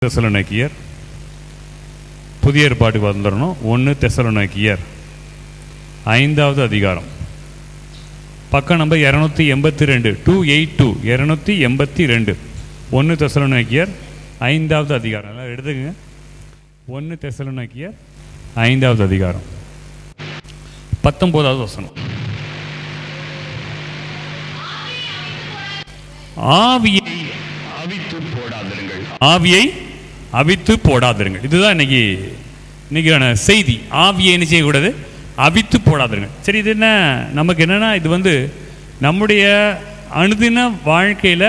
தெசலோனிக்கேயர் புதிய ஏற்பாட்டுக்கு வந்துடணும். 1 தெசலோனிக்கேயர் 5வது அதிகாரம், பக்கம் நம்பர் 282, 282, 282. 1 தெசலோனிக்கேயர் 5வது அதிகாரம், எல்லாம் எடுத்துக்கங்க. 1 தெசலோனிக்கேயர் 5வது அதிகாரம் 19வது வசனம். ஆவியை அவித்து போடாதிருங்கள். இதுதான் இன்னைக்கான செய்தி. ஆவியை என்ன செய்யக்கூடாது? அவித்து போடாதிருங்கள். சரி, இது என்ன நமக்கு என்னன்னா, இது நம்முடைய அனுதின வாழ்க்கையில்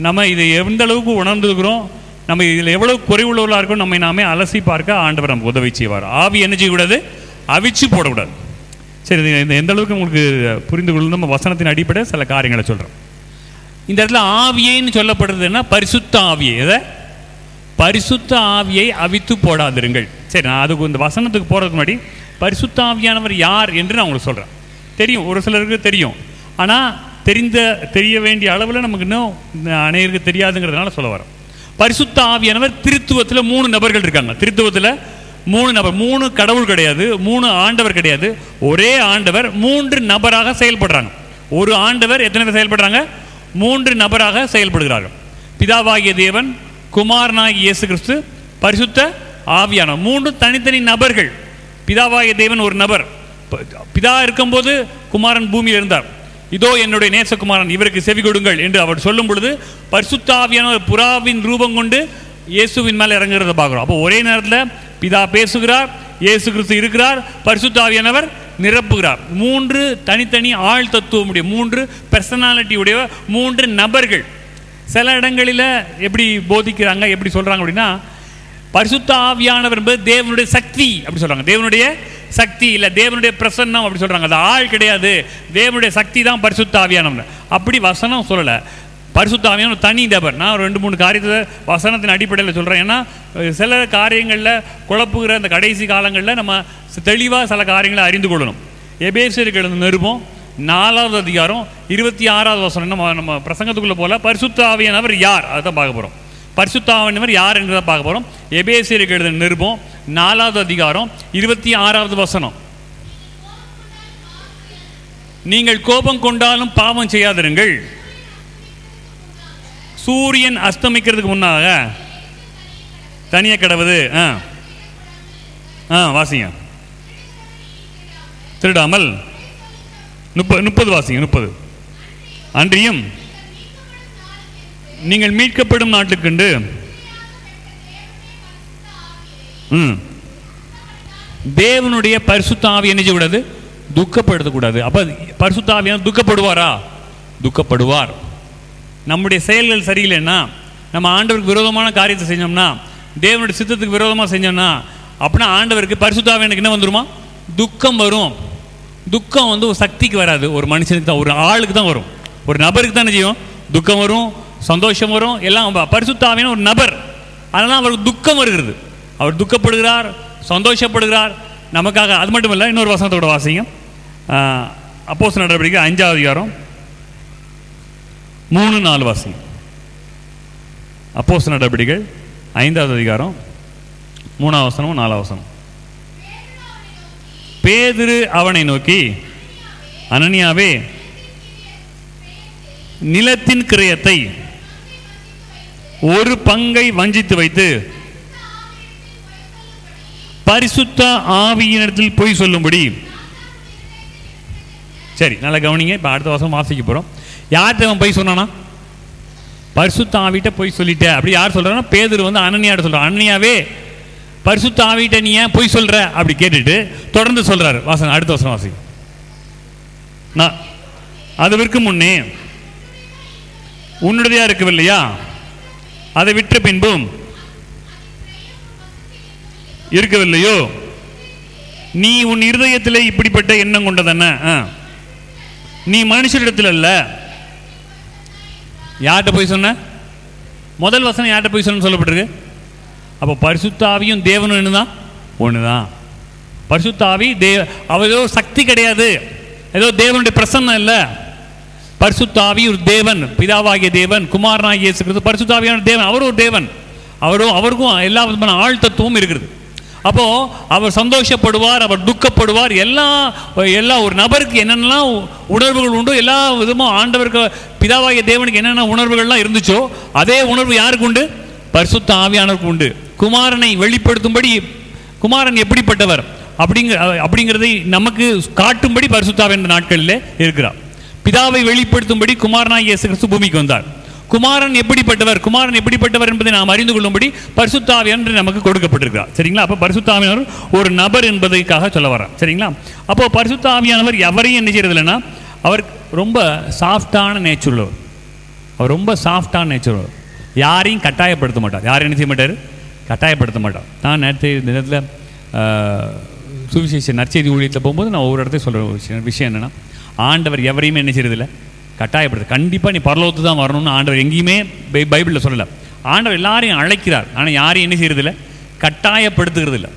நம்ம இதை எந்த அளவுக்கு உணர்ந்துக்கிறோம், நம்ம இதில் எவ்வளவு குறைவுள்ளவர்களாக இருக்கோம், நம்மை நாமே அலசி பார்க்க ஆண்டவர் நமக்கு உதவி செய்வார். ஆவி என்ன செய்யக்கூடாது? அவிச்சு போடக்கூடாது. சரி, இது எந்த அளவுக்கு உங்களுக்கு புரிந்து கொள்ள நம்ம வசனத்தின் அடிப்படை சில காரியங்களை சொல்கிறோம். இந்த இடத்துல ஆவியைன்னு சொல்லப்படுறதுன்னா பரிசுத்த ஆவியை, எதை? பரிசுத்த ஆவியை அவித்து போடாதிருங்கள். சரி, நான் அதுக்கு இந்த வசனத்துக்கு போகிறதுக்கு முன்னாடி பரிசுத்த ஆவியானவர் யார் என்று நான் உங்களுக்கு சொல்கிறேன். தெரியும், ஒரு சிலருக்கு தெரியும், ஆனால் தெரிய வேண்டிய அளவில் நமக்கு இன்னும் அநேகருக்கு தெரியாதுங்கிறதுனால சொல்ல வரேன். பரிசுத்த ஆவியானவர் திருத்துவத்தில் 3 நபர்கள் இருக்காங்க. திருத்துவத்தில் 3 நபர், 3 கடவுள் கிடையாது, 3 ஆண்டவர் கிடையாது. ஒரே ஆண்டவர் 3 நபராக செயல்படுறாங்க. ஒரு ஆண்டவர் எத்தனை பேர் செயல்படுறாங்க? 3 நபராக செயல்படுகிறார்கள். பிதாவாகிய தேவன், குமாரனாகிய இயேசு கிறிஸ்து, பரிசுத்த ஆவியானவர். 3 தனித்தனி நபர்கள். பிதாவாகிய தேவன் ஒரு நபர். பிதா இருக்கும்போது குமாரன் பூமியில் இருந்தார். இதோ என்னுடைய நேசகுமாரன், இவருக்கு செவி கொடுங்கள் என்று அவர் சொல்லும் பொழுது பரிசுத்த ஆவியானவர் புறாவின் ரூபம் கொண்டு இயேசுவின் மேலே இறங்குறத பார்க்குறோம். அப்போ ஒரே நேரத்தில் பிதா பேசுகிறார், இயேசு கிறிஸ்து இருக்கிறார், பரிசுத்த ஆவியானவர் நிரப்புகிறார். 3 தனித்தனி ஆள் தத்துவம் உடைய, 3 பர்சனாலிட்டி உடைய 3 நபர்கள். சில இடங்களில் எப்படி போதிக்கிறாங்க, எப்படி சொல்கிறாங்க அப்படின்னா, பரிசுத்த ஆவியானவர் என்பது தேவனுடைய சக்தி அப்படி சொல்கிறாங்க. தேவனுடைய சக்தி இல்லை, தேவனுடைய பிரசன்னம் அப்படி சொல்கிறாங்க. அது ஆள் கிடையாது, தேவனுடைய சக்தி தான் பரிசுத்த ஆவியானவர். அப்படி வசனம் சொல்லலை. பரிசுத்த ஆவியானவர் தனி நபர். நான் 2-3 காரியத்தை வசனத்தின் அடிப்படையில் சொல்கிறேன். ஏன்னா சில காரியங்களில் குழப்புகிற அந்த கடைசி காலங்களில் நம்ம தெளிவாக சில காரியங்களை அறிந்து கொள்ளணும். எபேசியருக்கு எழுதின நிருபம் 4வது அதிகாரம் 26வது வசனம். நம்ம பிரசங்கத்துக்குள்ளே போல பரிசுத்த ஆவியானவர் யார் அதுதான் பார்க்க போகிறோம். பரிசுத்த ஆவியானவர் யார் என்றதை பார்க்க போகிறோம். எபேசியருக்கு எழுதின நிருபம் 4வது அதிகாரம் 26வது வசனம். நீங்கள் கோபம் கொண்டாலும் பாவம் செய்யாதிருங்கள். சூரியன் அஸ்தமிக்கிறதுக்கு முன்னாக தனிய கடவுது. வாசிங்க. திருடாமல் 30 வாசிங்க. 30. அன்றியும் நீங்கள் மீட்கப்படும் நாட்டுக்குண்டு தேவனுடைய பரிசுத்த ஆவி என்ன செய்யக்கூடாது? துக்கப்படுத்தக்கூடாது. அப்ப பரிசுத்த ஆவியான துக்கப்படுவாரா? துக்கப்படுவார். நம்முடைய செயல்கள் சரியில்லைன்னா, நம்ம ஆண்டவருக்கு விரோதமான காரியத்தை செஞ்சோம்னா, தேவனுடைய சித்தத்துக்கு விரோதமாக செஞ்சோம்னா, அப்படின்னா ஆண்டவருக்கு பரிசுத்த ஆவியானுக்கு என்ன வந்துருமா? துக்கம் வரும். துக்கம் ஒரு சக்திக்கு வராது, ஒரு மனுஷனுக்கு தான், ஒரு ஆளுக்கு தான் வரும், ஒரு நபருக்கு தானே செய்யும். துக்கம் வரும், சந்தோஷம் வரும், எல்லாம். பரிசுத்த ஆவியான ஒரு நபர், அதனால் அவருக்கு துக்கம் வருகிறது. அவர் துக்கப்படுகிறார், சந்தோஷப்படுகிறார் நமக்காக. அது மட்டும் இல்லை, இன்னொரு வசனத்தோட வாசிங்க. அப்போஸ்தலர் நடவடிக்கை 5வது அதிகாரம் 3-4 வாசிங்க. அப்போஸ்தலர் நடவடிக்கைகள் 5வது அதிகாரம் 3வது வசனம் 4வது வசனம். பேதுரு அவனை நோக்கி, அனனியாவே, நிலத்தின் கிரயத்தை ஒரு பங்கை வஞ்சித்து வைத்து பரிசுத்த ஆவியினிடத்தில் பொய் சொல்லும்படி. சரி, நல்லா கவனிங்க. இப்போ அடுத்த வருஷம் வாசிக்க போகிறோம். யார்கிட்ட அவன் பொய் சொன்னானா? பரிசுத்த ஆவிட்ட பொய் சொல்லிட்ட. அப்படி யார் சொல்கிறான்னா, பேதுரு அனனியாட்ட சொல்கிறான். அனனியாவே, பரிசுத்த ஆவிட்ட நீ ஏன் பொய் சொல்கிற அப்படி கேட்டுட்டு தொடர்ந்து சொல்கிறாரு. வாசன் அடுத்த வருஷம் வாசி. நான் அது விற்கும் முன்னே உன்னுடையா இருக்கவில்லையா? அதை விற்ற பின்பும் இருக்கவில்லையோ? நீ உன் இருதயத்திலே இப்படிப்பட்ட எண்ணம் கொண்டதென்ன? நீ மனுஷரிடத்தில் அல்ல. யார்கிட்ட போய் சொன்ன? முதல் வசனம் யார்கிட்ட போய் சொன்னு சொல்லப்பட்டிருக்கு. அப்போ பரிசுத்த ஆவியும் தேவனும் என்னதான்? ஒண்ணுதான். பரிசுத்த ஆவி அவர் ஏதோ சக்தி கிடையாது, ஏதோ தேவனுடைய பிரசன்னம் இல்லை. பரிசுத்த ஆவி ஒரு தேவன், பிதாவாகிய தேவன், குமாரனாகிய இயேசு கிறிஸ்து, பரிசுத்த ஆவியான தேவன். அவர் ஒரு தேவன். அவருக்கும் எல்லா விதமான ஆள் தத்துவமும் இருக்கிறது. அப்போது அவர் சந்தோஷப்படுவார், அவர் துக்கப்படுவார். எல்லா ஒரு நபருக்கு என்னென்னலாம் உணர்வுகள் உண்டோ, எல்லா விதமும் ஆண்டவருக்கு பிதாவாகிய தேவனுக்கு என்னென்ன உணர்வுகள்லாம் இருந்துச்சோ அதே உணர்வு யாருக்கு உண்டு? பரிசுத்த ஆவியானவருக்கு உண்டு. குமாரனை வெளிப்படுத்தும்படி குமாரன் எப்படிப்பட்டவர் அப்படிங்கிறதை நமக்கு காட்டும்படி பரிசுத்த ஆவியானவர் இந்த நாட்களில் இருக்கிறார். பிதாவை வெளிப்படுத்தும்படி குமாரனாகிய இயேசு கிறிஸ்து பூமிக்கு வந்தார். குமாரன் எப்படிப்பட்டவர் என்பதை நாம் அறிந்து கொள்ளும்படி பரிசுத்த ஆவியானவர் நமக்கு கொடுக்கப்பட்டிருக்கிறார். சரிங்களா? அப்போ பரிசுத்த ஆவியானவர் ஒரு நபர் என்பதற்காக சொல்ல வர்றார். சரிங்களா? அப்போ பரிசுத்த ஆவியானவர் எவரையும் என்ன செய்யறது இல்லைன்னா, அவர் ரொம்ப சாஃப்டான நேச்சர் உள்ளவர். அவர் ரொம்ப சாஃப்டான நேச்சர் உள்ளவர். யாரையும் கட்டாயப்படுத்த மாட்டார். யாரையும் என்ன செய்ய மாட்டார்? கட்டாயப்படுத்த மாட்டார். நான் நேற்று இந்த நேரத்தில் சுவிசேஷ நற்செய்தி ஊழியத்தில் போகும்போது நான் ஒவ்வொரு இடத்தையும் சொல்கிற விஷயம் என்னென்னா, ஆண்டவர் எவரையுமே என்ன செய்யறதில்லை? கட்டாயப்படுது. கண்டிப்பாக நீ பரலோகத்து தான் வரணும்னு ஆண்டவர் எங்கேயுமே பைபிளில் சொல்லலை. ஆண்டவர் எல்லாரையும் அழைக்கிறார். ஆனால் யாரையும் என்ன செய்யறதில்லை? கட்டாயப்படுத்துகிறது இல்லை,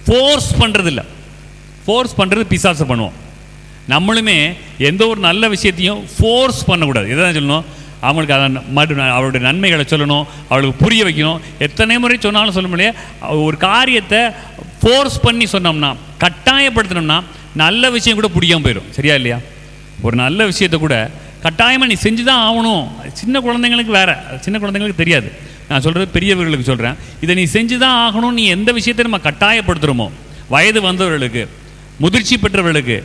ஃபோர்ஸ் பண்ணுறதில்லை. ஃபோர்ஸ் பண்ணுறது பிசாசு பண்ணுவோம். நம்மளுமே எந்த ஒரு நல்ல விஷயத்தையும் ஃபோர்ஸ் பண்ணக்கூடாது. எதாவது சொல்லணும், அவங்களுக்கு அதை அவருடைய நன்மைகளை சொல்லணும், அவளுக்கு புரிய வைக்கணும். எத்தனை முறை சொன்னாலும் சொல்ல முடியாது. ஒரு காரியத்தை ஃபோர்ஸ் பண்ணி சொன்னோம்னா, கட்டாயப்படுத்தினோம்னா நல்ல விஷயம் கூட பிடிக்காமல் போயிடும். சரியா இல்லையா? ஒரு நல்ல விஷயத்தை கூட கட்டாயமாக நீ செஞ்சு தான் ஆகணும். சின்ன குழந்தைங்களுக்கு வேறு, சின்ன குழந்தைங்களுக்கு தெரியாது. நான் சொல்கிறது பெரியவர்களுக்கு சொல்கிறேன். இதை நீ செஞ்சு தான் ஆகணும். நீ எந்த விஷயத்தை நம்ம கட்டாயப்படுத்துகிறோமோ, வயது வந்தவர்களுக்கு, முதிர்ச்சி பெற்றவர்களுக்கு,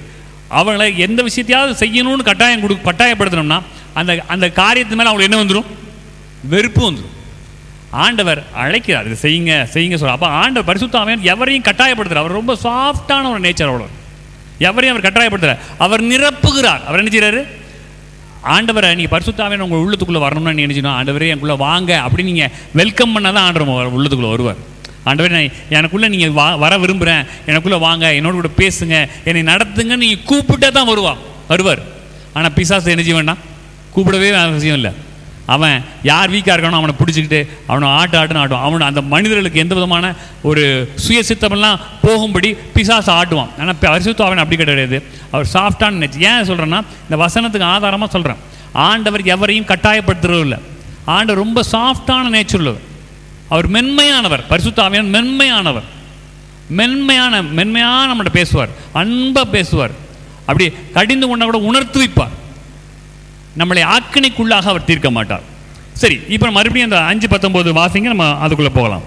அவங்களை எந்த விஷயத்தையாவது செய்யணும்னு கட்டாயப்படுத்தினோம்னா அந்த காரியத்து மேலே அவங்களுக்கு என்ன வந்துடும்? வெறுப்பு வந்துடும். ஆண்டவர் அழைக்கிறார், இதை செய்யுங்க சொல்ல. அப்போ ஆண்டவர் பரிசுத்த ஆவியானவர் எவரையும் கட்டாயப்படுத்துகிறார். அவர் ரொம்ப சாஃப்டான ஒரு நேச்சர். அவ்வளோ எவரையும் அவர் கட்டாயப்படுத்துகிறார். அவர் நிரப்புகிறார். அவர் என்ன செய்கிறாரு? ஆண்டவரை நீங்கள் பரிசுத்த ஆவியானவர் உங்கள் உள்ளத்துக்குள்ளே வரணும்னு நீ நினைச்சிடும். ஆண்டவரே எனக்குள்ளே வாங்க அப்படின்னு நீங்கள் வெல்கம் பண்ணால் தான் ஆண்டவர் உள்ளத்துக்குள்ளே வருவார். ஆண்டவரே எனக்குள்ளே நீங்கள் வர விரும்புகிறேன், எனக்குள்ளே வாங்க, என்னோட கூட பேசுங்க, என்னை நடத்துங்கன்னு நீங்கள் கூப்பிட்டே தான் வருவார். ஆனால் பிசாசு என்ன செய்ய வேண்டாம்? கூப்பிடவே அவசியம் இல்லை. அவன் யார் வீக்காக இருக்கானோ அவனை பிடிச்சிக்கிட்டு அவனை ஆட்டுன்னு அவனை அந்த மனிதர்களுக்கு எந்த விதமான ஒரு சுயசித்தமெல்லாம் போகும்படி பிசாசு ஆட்டுவான். ஆனால் பரிசுத்த ஆவியானவர் அப்படி கிடையாது. அவர் சாஃப்டான நேச்சர். ஏன் சொல்கிறேன்னா, இந்த வசனத்துக்கு ஆதாரமாக சொல்கிறேன். ஆண்டவர் எவரையும் கட்டாயப்படுத்துறதும் இல்லை. ஆண்டவர் ரொம்ப சாஃப்டான நேச்சர் உள்ளவர். அவர் மென்மையானவர். பரிசுத்த ஆவியானவர் மென்மையான நம்மகிட்ட பேசுவார், அன்பாக பேசுவார். அப்படி கடிந்து கொண்டா கூட உணர்த்து வைப்பார். நம்மளை ஆக்கினைக்குள்ளாக அவர் தீர்க்க மாட்டார். சரி, இப்போ மறுபடியும் அந்த 5:19 வாசிங்க, நம்ம அதுக்குள்ளே போகலாம்.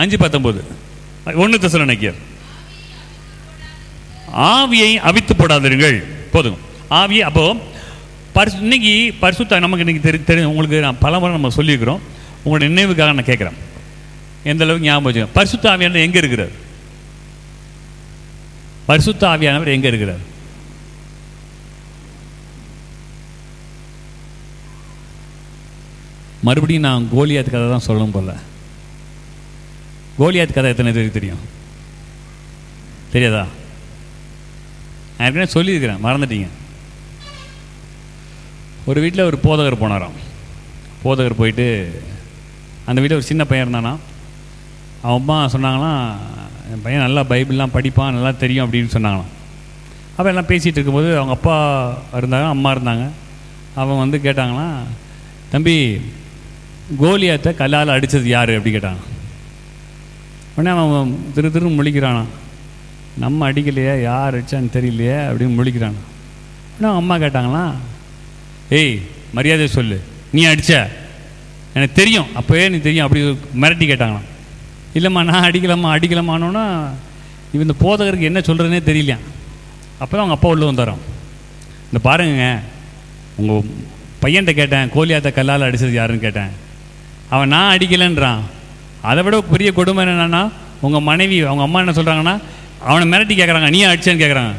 5:19 1 தெசலோனிக்கேயர். ஆவியை அவித்து போடாதீர்கள். போதும் ஆவியை. அப்போ இன்னைக்கு பரிசுத்த நமக்கு இன்னைக்கு தெரியும். உங்களுக்கு நான் பல முறை நம்ம சொல்லியிருக்கிறோம். உங்களோட நினைவுக்காக நான் கேட்குறேன், எந்த அளவுக்கு ஞாபகம் வச்சுக்கோங்க. பரிசுத்த ஆவியானவர் எங்கே இருக்கிறார்? பரிசுத்த ஆவியானவர் எங்கே இருக்கிறார்? மறுபடியும் நான் கோலியாத் கதை தான் சொல்லணும் போல. கோலியாத் கதை எத்தனை பேருக்கு தெரியும்? தெரியாதா? நான் ஏற்கனவே சொல்லியிருக்கிறேன், மறந்துட்டீங்க. ஒரு வீட்டில் ஒரு போதகர் போனாராம். போதகர் போயிட்டு அந்த வீட்டில் ஒரு சின்ன பையன் இருந்தானா. அவன் அம்மா சொன்னாங்களாம், என் பையன் நல்லா பைபிள்லாம் படிப்பான், நல்லா தெரியும் அப்படின்னு சொன்னாங்களாம். அப்போ எல்லாம் பேசிகிட்டு இருக்கும்போது அவங்க அப்பா இருந்தாங்க, அம்மா இருந்தாங்க. அவன் வந்து கேட்டாங்களாம், தம்பி கோலியாத்தை கல்லால் அடித்தது யார் அப்படி கேட்டாங்க. உடனே அவன் திரு முழிக்கிறானா, நம்ம அடிக்கலையே, யார் அடித்தான்னு தெரியலையே அப்படின்னு முழிக்கிறானா. உடனே அவன் அம்மா கேட்டாங்களாம், ஏய் மரியாதை சொல்லு, நீ அடித்த? எனக்கு தெரியும், அப்போவே நீ தெரியும் அப்படி மிரட்டி கேட்டாங்களாம். இல்லைம்மா நான் அடிக்கலாமானோன்னா இவன் இந்த போதகருக்கு என்ன சொல்கிறதுனே தெரியலையா. அப்போ தான் அவங்க அப்பா உள்ள வந்தாராம். இந்த பாருங்க, உங்கள் பையன்கிட்ட கேட்டேன், கோலியாத்தை கல்லால் அடித்தது யாருன்னு கேட்டேன். அவன் நான் அடிக்கலைன்றான். அதை விட பெரிய கொடுமை என்னன்னா, உங்கள் மனைவி அவங்க அம்மா என்ன சொல்கிறாங்கன்னா, அவனை மிரட்டி கேட்குறாங்க, நீ அடிச்சேன்னு கேட்குறாங்க,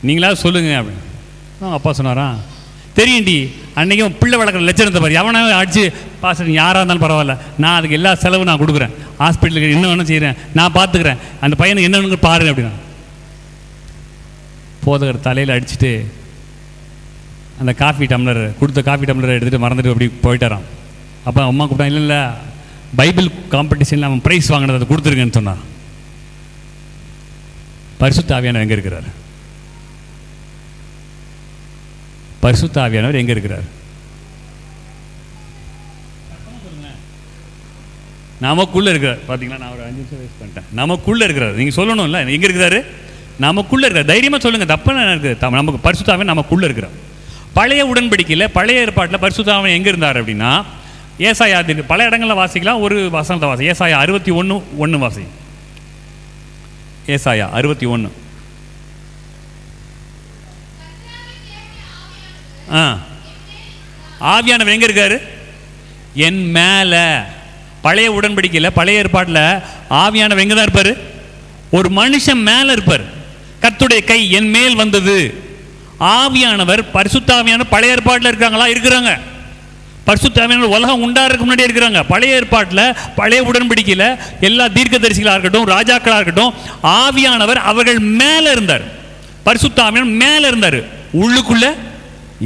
நீங்களாவது சொல்லுங்க அப்படின்னு. அவங்க அப்பா சொன்னாரான், தெரியும்டி, அன்றைக்கும் பிள்ளை வளர்க்குற லட்சணத்தை பாரு, எவனா அடிச்சு பாஸ் யாராக இருந்தாலும் பரவாயில்ல, நான் அதுக்கு எல்லா செலவும் நான் கொடுக்குறேன், ஹாஸ்பிட்டலுக்கு என்ன வேணும் செய்கிறேன், நான் பார்த்துக்கிறேன், அந்த பையனுக்கு என்ன வேணுங்க பாரு அப்படின்னா. போதகர் தலையில் அடிச்சுட்டு அந்த கொடுத்த காஃபி டம்ளரை எடுத்துகிட்டு மறந்துட்டு அப்படி போயிட்டாரான். அப்போ அம்மா கூப்பிட்டா, இல்லை பைபிள் காம்படிஷனில் அவன் ப்ரைஸ் வாங்கினது அதை கொடுத்துருங்கன்னு சொன்னான். பரிசுத்த ஆவியானவர் எங்கே இருக்கிறார்? பரிசுத்த ஆவியானவர் எங்கே இருக்கிறார்? நமக்குள்ளே இருக்கிறார். பார்த்தீங்களா, நான் ஒரு 5 நிமிஷம் வேஸ்ட் பண்ணிட்டேன். நமக்குள்ளே இருக்கிறார். நீங்கள் சொல்லணும்ல, எங்கே இருக்கிறாரு? நமக்குள்ளே இருக்கிறார். தைரியமாக சொல்லுங்கள், தப்பாக இருக்குது. நமக்கு பரிசுத்த ஆவியானவர் நமக்குள்ளே இருக்கிறார். பழைய உடன்படிக்கையில் பழைய ஏற்பாட்டில் பரிசுத்த ஆவியானவர் எங்கே இருந்தார் அப்படின்னா, ஏசாயா பல இடங்களில் வாசிக்கலாம். ஒரு வசனத்தை வாசி, ஏசாயா 61:1 வாசி. ஏசாயா 61. ஆவியானவர் எங்கே இருக்காரு? என் மேலே. பழைய உடன்படிக்கையில் பழைய ஏற்பாட்டில் ஆவியானவர் எங்கே தான் இருப்பார்? ஒரு மனுஷன் மேலே இருப்பார். கர்த்தருடைய கை என் மேல் வந்தது. ஆவியானவர், பரிசுத்த ஆவியானவர் பழைய ஏற்பாட்டில் இருக்காங்களா? இருக்கிறாங்க. பரிசுத்த ஆவியானவர் உலகம் உண்டாகிறதுக்கு முன்னாடி இருக்கிறாங்க. பழைய ஏற்பாட்டில் பழைய உடன்படிக்கையில் எல்லா தீர்க்கதரிசிகளாக இருக்கட்டும், ராஜாக்களாக இருக்கட்டும், ஆவியானவர் அவர்கள் மேலே இருந்தார். பரிசுத்த ஆவியானவர் மேலே இருந்தார், உள்ளுக்குள்ள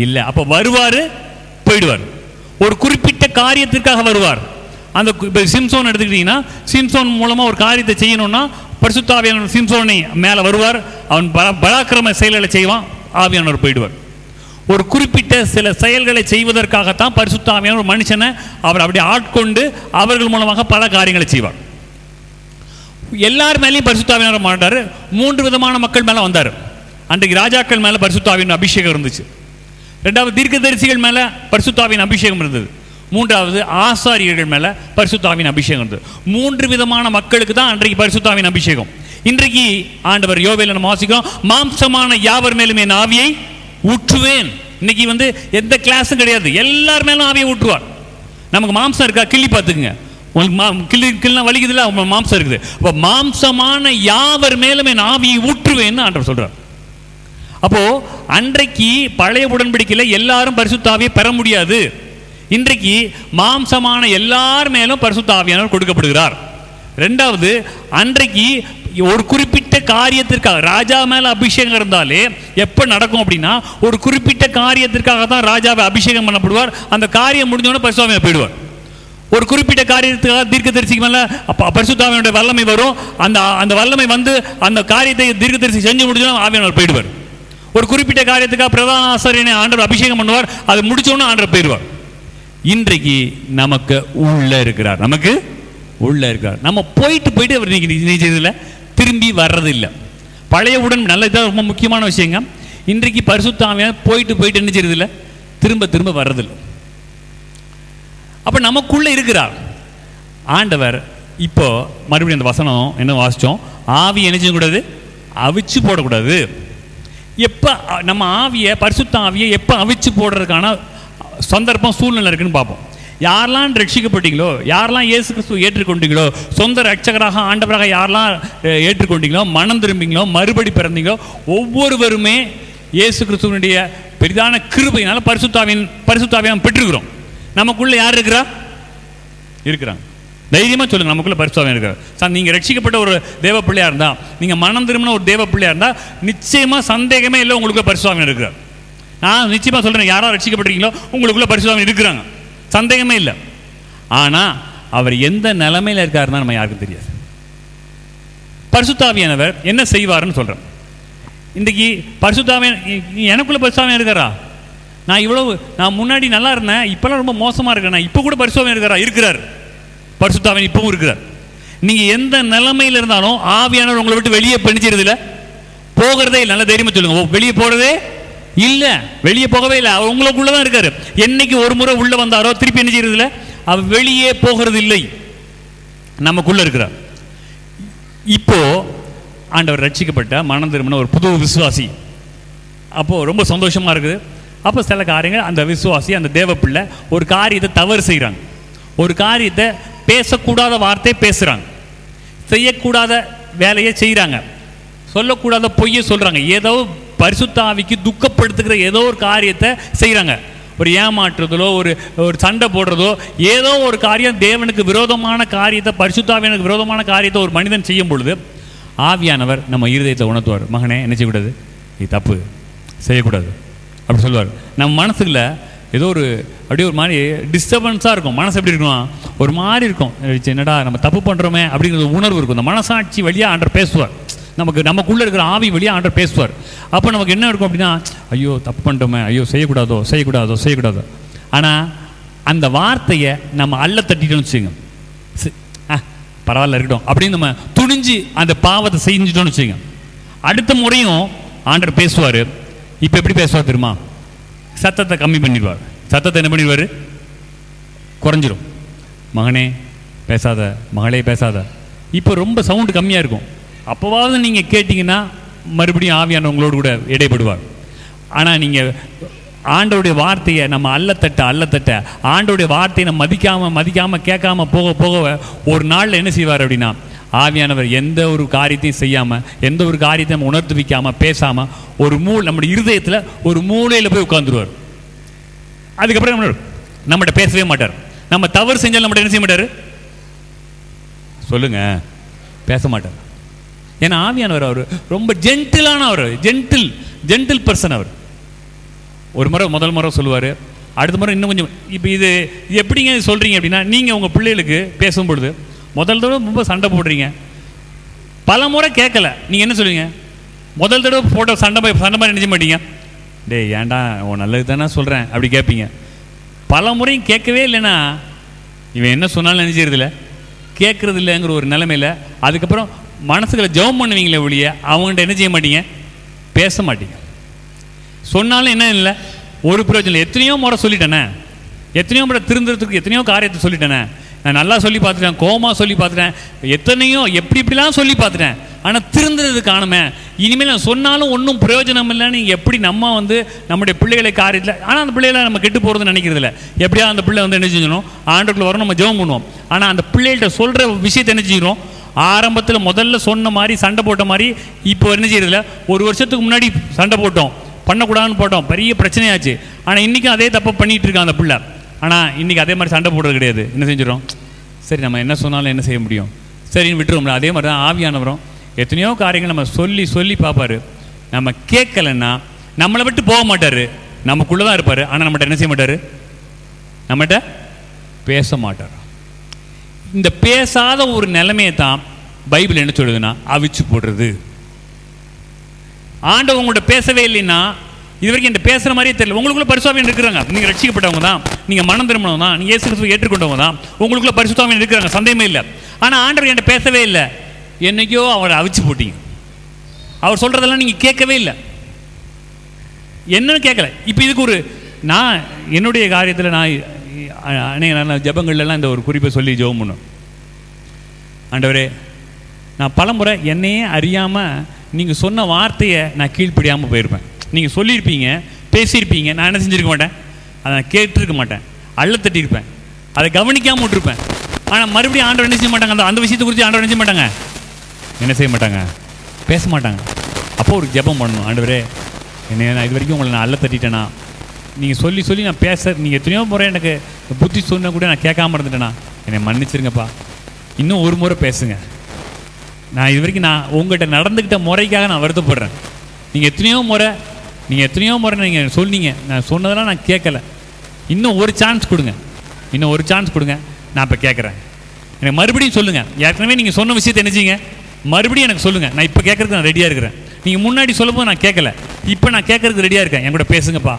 இல்லை. அப்போ வருவார், போயிடுவார். ஒரு குறிப்பிட்ட காரியத்திற்காக வருவார். அந்த சிம்சோன் எடுத்துக்கிட்டீங்கன்னா, சிம்சோன் மூலமாக ஒரு காரியத்தை செய்யணும்னா பரிசுத்த ஆவியானவர் சிம்சோனை மேலே வருவார். அவன் பராக்கிரம செயல்களை செய்வான், ஆவியானவர் போயிடுவார். ஒரு குறிப்பிட்ட சில செயல்களை செய்வதற்காகத்தான் பரிசுத்த ஆவியானவர் ஒரு மனுஷனை அவர் அப்படி ஆட்கொண்டு அவர்கள் மூலமாக பல காரியங்களை செய்வார். எல்லார் மேலேயும் பரிசுத்த ஆவியானவர் மாட்டார். 3 விதமான மக்கள் மேலே வந்தார். அன்றைக்கு ராஜாக்கள் மேலே பரிசுத்த ஆவியின் அபிஷேகம் இருந்துச்சு. 2வது தீர்க்கதரிசிகள் மேலே பரிசுத்த ஆவியின் அபிஷேகம் இருந்தது. 3வது ஆசாரியர்கள் மேலே பரிசுத்த ஆவியின் அபிஷேகம் இருந்தது. 3 விதமான மக்களுக்கு தான் அன்றைக்கு பரிசுத்த ஆவியின் அபிஷேகம். இன்றைக்கு ஆண்டவர் யோவேல் நம்ம வாசிக்கிறோம், மாம்சமான யாவர் மேலும் என் ஆவியை ஊற்றுவேன். இன்னைக்கு எந்த கிளாஸும் கிடையாது, எல்லார் மேலும் ஆவியை ஊற்றுவார். நமக்கு மாம்சம் இருக்கா? கிள்ளி பார்த்துக்குங்க. உங்களுக்கு கிள்ளா வலிக்குதுல, மாம்சம் இருக்குது. அப்போ மாம்சமான யாவர் மேலும் என் ஆவியை ஊற்றுவேன்னு ஆண்டவர் சொல்றார். அப்போ அன்றைக்கு பழைய உடன்படிக்கையில் எல்லாரும் பரிசுத்த ஆவியை பெற முடியாது. இன்றைக்கு மாம்சமான எல்லார் மேலும் பரிசுத்த ஆவியானவர் கொடுக்கப்படுகிறார். 2வது, அன்றைக்கு ஒரு குறிப்பிட்ட காரியத்திற்காக ராஜா மேல அபிஷேகம் இருந்தாலே எப்ப நடக்கும் அப்படின்னா, ஒரு குறிப்பிட்ட காரியத்திற்காக தான் ராஜாவை அபிஷேகம் பண்ணப்படுவார். அந்த காரியம் முடிஞ்சோடனே பரிசுத்த ஆவியானவர் போயிடுவார். ஒரு குறிப்பிட்ட காரியத்துக்காக தீர்க்கதரிசிக்கு மேல பரிசுத்த ஆவியானவருடைய வல்லமை வரும். அந்த வல்லமை அந்த காரியத்தை தீர்க்கதரிசி செஞ்சு முடிஞ்சோன்னா ஆவியானவர் போயிடுவார். ஒரு குறிப்பிட்ட காரியத்துக்காக பிரதான ஆசாரியனை ஆண்டவர் அபிஷேகம் பண்ணுவார். அது முடிச்சோன்னு ஆண்டவர் போயிடுவார். இன்றைக்கு நமக்கு உள்ள இருக்கிறார். நமக்கு உள்ள இருக்கிறார். நம்ம போயிட்டு அவர் நீதியில் திரும்பி வர்றது இல்லை. பழைய உடன் நல்ல ரொம்ப முக்கியமான விஷயங்க. இன்றைக்கு பரிசுத்த ஆவியானவர் போயிட்டு என்ன செய்யறது இல்லை, திரும்ப வர்றதில்லை. அப்ப நமக்குள்ள இருக்கிறார் ஆண்டவர். இப்போ மறுபடியும் அந்த வசனம் என்ன வாசிச்சோம், ஆவி என்ன செய்யக்கூடாது, அவிச்சு போடக்கூடாது. எப்ப நம்ம ஆவியை, பரிசுத்த ஆவியை எப்ப அவிச்சு போடுறதுக்கான சந்தர்ப்பம் சூழ்நிலை இருக்குன்னு பார்ப்போம். யாரெல்லாம் ரட்சிக்கப்பட்டீங்களோ, யாரெல்லாம் இயேசு கிறிஸ்துவை ஏற்றுக்கொண்டீங்களோ, சொந்த ரட்சகராக ஆண்டவராக யாரெல்லாம் ஏற்றுக்கொண்டீங்களோ, மனம் திரும்பிங்களோ, மறுபடி பிறந்தீங்களோ, ஒவ்வொருவருமே இயேசு கிறிஸ்துவனுடைய பெரிதான கிருபையினால பரிசுத்தாவியானவரை பெற்றிருக்கிறோம். நமக்குள்ள யார் இருக்கிறாங்க? தைரியமாக சொல்லுங்கள், நமக்குள்ள பரிசுத்தாவியானவர் இருக்கிறார். நீங்கள் ரட்சிக்கப்பட்ட ஒரு தேவ பிள்ளையா இருந்தால், நீங்கள் மனம் திரும்பின ஒரு தேவ பிள்ளையா இருந்தால், நிச்சயமாக சந்தேகமே இல்லை உங்களுக்கு பரிசுத்தாவியானவர் இருக்கிறார். நான் நிச்சயமாக சொல்கிறேன், யாராவது ரட்சிக்கப்பட்டிருக்கீங்களோ உங்களுக்குள்ள பரிசுத்தாவியானவர் இருக்கிறாங்க, சந்தேகமே இல்லை. ஆனால் அவர் எந்த நிலைமையில் இருக்காருன்னா நம்ம யாருக்கும் தெரியாது. பரிசுத்த ஆவியானவர் என்ன செய்வார்னு சொல்கிறேன். இன்றைக்கி பரிசுத்த ஆவியானவர் எனக்குள்ள பரிசுத்த ஆவியானவர் இருக்காரா? நான் முன்னாடி நல்லா இருந்தேன், இப்போலாம் ரொம்ப மோசமாக இருக்கேன், இப்போ கூட பரிசுத்த ஆவியானவர் இருக்கிறார். பரிசுத்த ஆவியானவர் இப்பவும் இருக்கிறார். நீங்கள் எந்த நிலைமையில் இருந்தாலும் ஆவியானவர் உங்களை விட்டு வெளியே பண்ணிச்சிருது இல்லை, போகிறதே இல்லை. நல்ல தைரியமாக சொல்லுங்க, வெளியே போகிறதே இல்லை, வெளியே போகவே இல்லை. அவர் உங்களுக்குள்ள தான் இருக்காரு. என்னைக்கு ஒரு முறை உள்ள வந்தாரோ திருப்பி என்ன செய்யறது இல்லை, அவர் வெளியே போகிறது இல்லை, நமக்குள்ள இருக்கிறார். இப்போ ஆண்டவர் ரட்சிக்கப்பட்ட மனம் திரும்பின ஒரு புது விசுவாசி, அப்போ ரொம்ப சந்தோஷமா இருக்குது. அப்போ சில காரியங்கள் அந்த விசுவாசி, அந்த தேவ பிள்ளை ஒரு காரியத்தை தவறு செய்கிறாங்க, ஒரு காரியத்தை பேசக்கூடாத வார்த்தை பேசுகிறாங்க, செய்யக்கூடாத வேலையை செய்கிறாங்க, சொல்லக்கூடாத பொய்யை சொல்கிறாங்க, ஏதோ பரிசுத்த ஆவிக்கு துக்கப்படுத்துகிற ஏதோ ஒரு காரியத்தை செய்கிறாங்க. ஒரு ஏமாற்றுறதோ, ஒரு சண்டை போடுறதோ, ஏதோ ஒரு காரியம் தேவனுக்கு விரோதமான காரியத்தை, பரிசுத்த ஆவியானுக்கு விரோதமான காரியத்தை ஒரு மனிதன் செய்யும் பொழுது ஆவியானவர் நம்ம இருதயத்தை உணர்த்துவார். மகனே என்ன செய்யக்கூடாது, இது தப்பு, செய்யக்கூடாது அப்படி சொல்லுவார். நம்ம மனசுக்குள்ள ஏதோ அப்படியே ஒரு மாதிரி டிஸ்டர்பன்ஸாக இருக்கும். மனசு எப்படி இருக்கும், ஒரு மாதிரி இருக்கும், என்னடா நம்ம தப்பு பண்ணுறோமே அப்படிங்கிற உணர்வு இருக்கும். இந்த மனசாட்சி வழியாக ஆண்டவர் பேசுவார். நமக்குள்ளே இருக்கிற ஆவி வழியாக ஆண்டவர் பேசுவார். அப்போ நமக்கு என்ன இருக்கும் அப்படின்னா, ஐயோ தப்பு பண்ணிட்டோமே, ஐயோ செய்யக்கூடாதோ. ஆனால் அந்த வார்த்தையை நம்ம அள்ள தட்டிட்டோம்னு வச்சுங்க, பரவாயில்ல இருக்கட்டும் அப்படின்னு நம்ம துணிஞ்சு அந்த பாவத்தை செஞ்சுட்டோம்னு வச்சுக்கோங்க. அடுத்த முறையும் ஆண்டவர் பேசுவார். இப்போ எப்படி பேசுவார் தெரியுமா? சத்தத்தை கம்மி பண்ணிடுவார். சத்தத்தை என்ன பண்ணிடுவார்? குறைஞ்சிரும். மகனே பேசாத, மகளே பேசாத. இப்போ ரொம்ப சவுண்டு கம்மியாக இருக்கும். அப்போவாவது நீங்கள் கேட்டிங்கன்னா மறுபடியும் ஆவியானவங்களோடு கூட இடைப்படுவார். ஆனால் நீங்கள் ஆண்டவருடைய வார்த்தையை நம்ம அல்லத்தட்ட ஆண்டவருடைய வார்த்தையை நம்ம மதிக்காமல் கேட்காம போக ஒரு நாளில் என்ன செய்வார் அப்படின்னா, ஆவியானவர் எந்த ஒரு காரியத்தையும் செய்யாமல், எந்த ஒரு காரியத்தையும் நம்ம உணர்த்து வைக்காமல், பேசாமல் ஒரு நம்முடைய இருதயத்தில் ஒரு மூலையில் போய் உட்காந்துருவார். அதுக்கப்புறம் நம்மகிட்ட பேசவே மாட்டார். நம்ம தவறு செஞ்சாலும் நம்மகிட்ட என்ன செய்ய மாட்டார்? சொல்லுங்க, பேச மாட்டார். ஏன்னா ஆவியானவர் அவர் ரொம்ப ஜென்டிலான அவர், ஜென்டில் பர்சன் அவர். ஒரு முறை முதல் முறை சொல்லுவார், அடுத்த முறை இன்னும் கொஞ்சம். இப்போ இது எப்படிங்க சொல்கிறீங்க அப்படின்னா, நீங்கள் உங்கள் பிள்ளைகளுக்கு பேசும்பொழுது முதல் தடவை ரொம்ப சண்டை போடுறீங்க, பல முறை கேட்கல, நீங்கள் என்ன சொல்லுவீங்க? முதல் தடவை போட்ட சண்டை மாதிரி நினைச்ச மாட்டீங்க. டேய் ஏன்டா உன் நல்லது தானே சொல்கிறேன் அப்படி கேட்பீங்க. பல முறையும் கேட்கவே இல்லைன்னா இவன் என்ன சொன்னாலும் நினைச்சிருதில்ல, கேட்குறது இல்லைங்கிற ஒரு நிலைமையில் அதுக்கப்புறம் மனசுகளை ஜெபம் பண்ணுவீங்களே ஒழிய அவங்கள்ட்ட என்ன செய்ய மாட்டீங்க? பேச மாட்டீங்க. சொன்னாலும் என்ன இல்லை, ஒரு பிரயோஜனம் இல்லை. எத்தனையோ முறை சொல்லிட்டேனே, எத்தனையோ முறை திருந்துறதுக்கு எத்தனையோ காரியத்தை சொல்லிட்டேனே. நான் நல்லா சொல்லி பார்த்துட்டேன், கோபமாக சொல்லி பார்த்துட்டேன், எத்தனையோ எப்படிலாம் சொல்லி பார்த்துட்டேன். ஆனால் திருந்துறது காணுமே. இனிமேல் நான் சொன்னாலும் ஒன்றும் பிரயோஜனம் இல்லைன்னு எப்படி நம்ம நம்முடைய பிள்ளைகளை காரியத்தில், ஆனால் அந்த பிள்ளைகளை நம்ம கெட்டு போகிறதுன்னு நினைக்கிறது இல்லை. எப்படியா அந்த பிள்ளை என்ன செஞ்சிடணும், ஆண்டுக்குள்ள வரும், நம்ம ஜெபம் பண்ணுவோம். ஆனால் அந்த பிள்ளைகள்கிட்ட சொல்கிற விஷயத்தை என்ன செஞ்சிடும், ஆரம்பத்தில் முதல்ல சொன்ன மாதிரி சண்டை போட்ட மாதிரி இப்போ என்ன செய்யறதில்ல. ஒரு வருஷத்துக்கு முன்னாடி சண்டை போட்டோம், பண்ணக்கூடாதுன்னு போட்டோம், பெரிய பிரச்சனையாச்சு. ஆனால் இன்றைக்கும் அதே தப்பை பண்ணிகிட்டு இருக்கான் அந்த பிள்ளை. ஆனால் இன்றைக்கி அதே மாதிரி சண்டை போடுறது கிடையாது. என்ன செஞ்சிடறோம், சரி நம்ம என்ன சொன்னாலும் என்ன செய்ய முடியும், சரின்னு விட்டுருவோம்ல. அதே மாதிரி தான் ஆவியானவரும் எத்தனையோ காரியங்கள் நம்ம சொல்லி பார்ப்பார். நம்ம கேட்கலன்னா நம்மளை விட்டு போக மாட்டார், நமக்குள்ளே தான் இருப்பார். ஆனால் நம்மகிட்ட என்ன செய்ய மாட்டார், நம்மகிட்ட பேச மாட்டார். இந்த பேசாத ஒரு நிலைமையை தான் பைபிள் என்ன சொல்லுதுன்னா அவிச்சு போடுறது. ஆண்டவங்க உங்கள்கிட்ட பேசவே இல்லைன்னா இது வரைக்கும் இந்த பேசுகிற மாதிரியே தெரியல. உங்களுக்குள்ள பரிசுத்தாவியன் இருக்கிறாங்க, நீங்கள் ரட்சிக்கப்பட்டவங்க தான், நீங்கள் மனம் திரும்பினவங்க தான், நீங்கள் இயேசு கிறிஸ்துவை ஏற்றுக்கொண்டவங்க தான், உங்களுக்குள்ள பரிசுத்தாவியன் இருக்கிறாங்க, சந்தேகமே இல்லை. ஆனால் ஆண்டவர் என்கிட்ட பேசவே இல்லை. என்னைக்கோ அவரை அவிச்சு போட்டீங்க. அவர் சொல்கிறதெல்லாம் நீங்கள் கேட்கவே இல்லை, என்னன்னு கேட்கல. இப்போ இதுக்கு நான் என்னுடைய காரியத்தில் நான் ஜபங்கள்லாம் இந்த ஒரு குறிப்பை சொல்லி ஜெபம் பண்ணும். ஆண்டவரே, நான் பலமுறை என்னையே அறியாமல் நீங்கள் சொன்ன வார்த்தையை நான் கீழ்ப்படியாமல் போயிருப்பேன். நீங்கள் சொல்லியிருப்பீங்க, பேசியிருப்பீங்க, நான் என்ன செஞ்சுருக்க மாட்டேன், அதை நான் கேட்டிருக்க மாட்டேன், தட்டியிருப்பேன், அதை கவனிக்காமல் விட்டுருப்பேன். ஆனால் மறுபடியும் ஆண்டவர் என்ன செய்ய மாட்டாங்க, அந்த விஷயத்தை குறித்து ஆண்டவர் என்ன செய்ய மாட்டாங்க, பேச மாட்டாங்க. அப்போ ஒரு ஜெபம் பண்ணணும். ஆண்டவரே, என்ன நான் இது வரைக்கும் உங்களை நான் தட்டிட்டேனா, நீங்கள் சொல்லி நான் நீங்கள் எத்தனையோ முறை எனக்கு புத்தி சொன்ன கூட நான் கேட்காம இருந்துட்டேனா, என்னை மன்னிச்சிருங்கப்பா, இன்னும் ஒரு முறை பேசுங்க. நான் இது வரைக்கும் நான் உங்கள்கிட்ட நடந்துக்கிட்ட முறைக்காக நான் வருத்தப்படுறேன். நீங்கள் எத்தனையோ முறை நீங்கள் சொன்னீங்க, நான் சொன்னதெல்லாம் நான் கேட்கல, இன்னும் ஒரு சான்ஸ் கொடுங்க, நான் இப்போ கேட்குறேன், எனக்கு மறுபடியும் சொல்லுங்கள். ஏற்கனவே நீங்கள் சொன்ன விஷயத்தை என்ன செய்யுங்க, மறுபடியும் எனக்கு சொல்லுங்கள். நான் இப்போ கேட்குறதுக்கு நான் ரெடியாக இருக்கிறேன். நீங்கள் முன்னாடி சொல்லும்போது நான் கேட்கல, இப்போ நான் கேட்குறதுக்கு ரெடியாக இருக்கேன், என் கூட பேசுங்கப்பா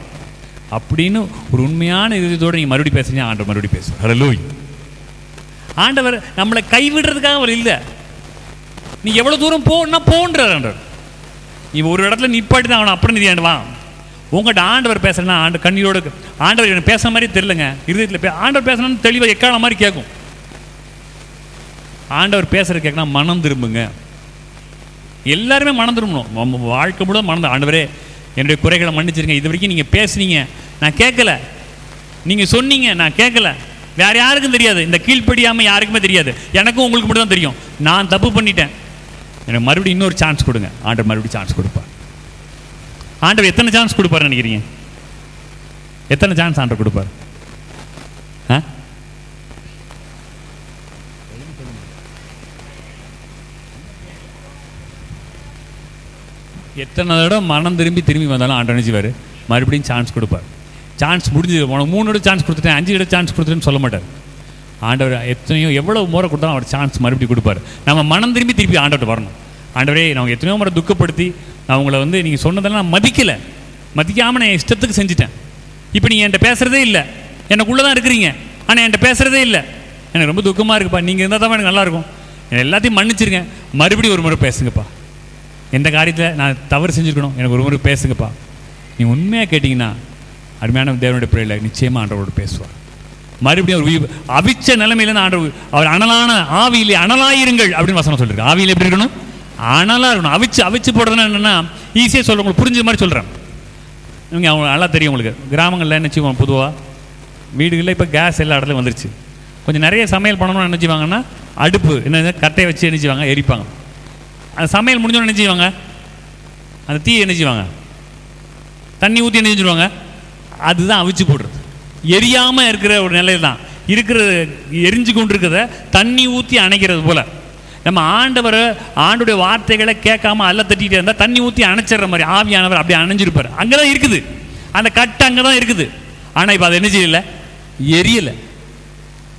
அப்படின்னு ஒரு உண்மையான இதோடு நீங்கள் மறுபடியும் பேசுங்க. ஆண்டவர் மறுபடியும் பேசுங்க. ஹல்லேலூயா. ஆண்டவர் நம்மளை கைவிடுறதுக்காக அவர் இல்லை. நீ எவ்வளோ தூரம் போன்றார் ஆண்டவர். நீ ஒரு இடத்துல நிப்பாட்டி தான் அவனை அப்புறம் நிதியாண்டுவா. உங்கள்கிட்ட ஆண்டவர் பேசுறேன்னா கண்ணீரோடு, ஆண்டவர் எனக்கு பேசுகிற மாதிரி தெரியலங்க, இருதயத்தில் ஆண்டவர் பேசணும்னு தெளிவாக எக்கால மாதிரி கேட்கும். ஆண்டவர் பேசுகிற கேட்கணும், மனம் திரும்புங்க. எல்லாருமே மனம் திரும்பணும். நம்ம வாழ்க்கை முழுவதும் மனம். ஆண்டவரே, என்னுடைய குறைகளை மன்னிச்சிருங்க, இது வரைக்கும் நீங்கள் பேசுனீங்க, நான் கேட்கல, நீங்கள் சொன்னீங்க, நான் கேட்கல, வேறு யாருக்கும் தெரியாது, இந்த கீழ்ப்படியாமல் யாருக்குமே தெரியாது, எனக்கும் உங்களுக்கு மட்டும் தான் தெரியும், நான் தப்பு பண்ணிட்டேன், எனக்கு மறுபடியும் இன்னொரு சான்ஸ் கொடுங்க. ஆண்டவர் மறுபடியும் சான்ஸ் கொடுப்பார். ஆண்டவர் எத்தனை சான்ஸ் கொடுப்பார் நினைக்கிறீங்க? எத்தனை சான்ஸ் ஆண்டவர் கொடுப்பார்? எத்தனை தடவை மனம் திரும்பி வந்தாலும் ஆண்டவர் நினைச்சுவார், மறுபடியும் சான்ஸ் கொடுப்பார். சான்ஸ் முடிஞ்சு உனக்கு 3 தடவை சான்ஸ் கொடுத்துட்டேன், 5 தடவை சான்ஸ் கொடுத்துட்டேன்னு சொல்ல மாட்டார். ஆண்டவர் எத்தனையோ எவ்வளோ முறை கொடுத்தாலும் அவர் சான்ஸ் மறுபடியும் கொடுப்பார். நம்ம மனம் திருப்பி ஆண்டவர்கிட்ட வரணும். ஆண்டவரே, நான் எத்தனையோ முறை துக்கப்படுத்தி நான் உங்களை நீங்கள் சொன்னதெல்லாம் நான் மதிக்காமல் நான் இஷ்டத்துக்கு செஞ்சுட்டேன். இப்போ நீங்கள் என்கிட்ட பேசுகிறதே இல்லை, எனக்குள்ளே தான் இருக்கிறீங்க, ஆனால் என்கிட்ட பேசுகிறதே இல்லை, எனக்கு ரொம்ப துக்கமாக இருக்குப்பா, நீங்கள் இருந்தால் தான் எனக்கு நல்லாயிருக்கும், எல்லாத்தையும் மன்னிச்சிருங்க, மறுபடியும் ஒரு முறை பேசுங்கப்பா, எந்த காரியத்தில் நான் தவறு செஞ்சுருக்கணும், எனக்கு ஒரு முறை பேசுங்கப்பா. நீங்கள் உண்மையாக கேட்டிங்கன்னா அருமையான தேவனுடைய பிள்ளைகளை நிச்சயமாக ஆண்டவரோடு பேசுவார். மறுபடியும் ஒரு அவிச்ச நிலைமையிலேருந்து ஆண்டவர், அவர் அனலான ஆவியிலே அனலாயிருங்கள் அப்படின்னு வசனம் சொல்லியிருக்கு. ஆவியில் எப்படி இருக்கணும்? அனலாக இருக்கணும். அவிச்சு போடுறதுன்னா என்னென்னா ஈஸியாக சொல்ல, உங்களுக்கு புரிஞ்ச மாதிரி சொல்கிறேன். இவங்க அவங்க நல்லா தெரியும் உங்களுக்கு. கிராமங்களில் என்ன செய்வாங்க, பொதுவாக வீடுகளில் இப்போ கேஸ் எல்லா இடத்துலையும் வந்துருச்சு. கொஞ்சம் நிறைய சமையல் பண்ணணும்னு என்ன செய்வாங்கன்னா அடுப்பு என்ன கட்டையை வச்சு என்ன செய்வாங்க, எரிப்பாங்க. அந்த சமையல் முடிஞ்சோன்னு என்ன செய்வாங்க, அந்த தீயை என்ன செய்வாங்க, தண்ணி ஊற்றி என்ன செஞ்சுருவாங்க, அதுதான் அவிச்சு போடுறது. எரியாமல் இருக்கிற ஒரு நிலையில் தான் இருக்கிற, எரிஞ்சு கொண்டு இருக்கிறத தண்ணி ஊற்றி அணைக்கிறது போல் நம்ம ஆண்டுடைய வார்த்தைகளை கேட்காம அல்ல தட்டிகிட்டே இருந்தால் தண்ணி ஊற்றி அணைச்சிடுற மாதிரி ஆவியானவர் அப்படி அணைஞ்சிருப்பார். அங்கே தான் இருக்குது அந்த கட்டை, அங்கே தான் இருக்குது. ஆனால் இப்போ அதை என்ன செய்யலை, எரியலை,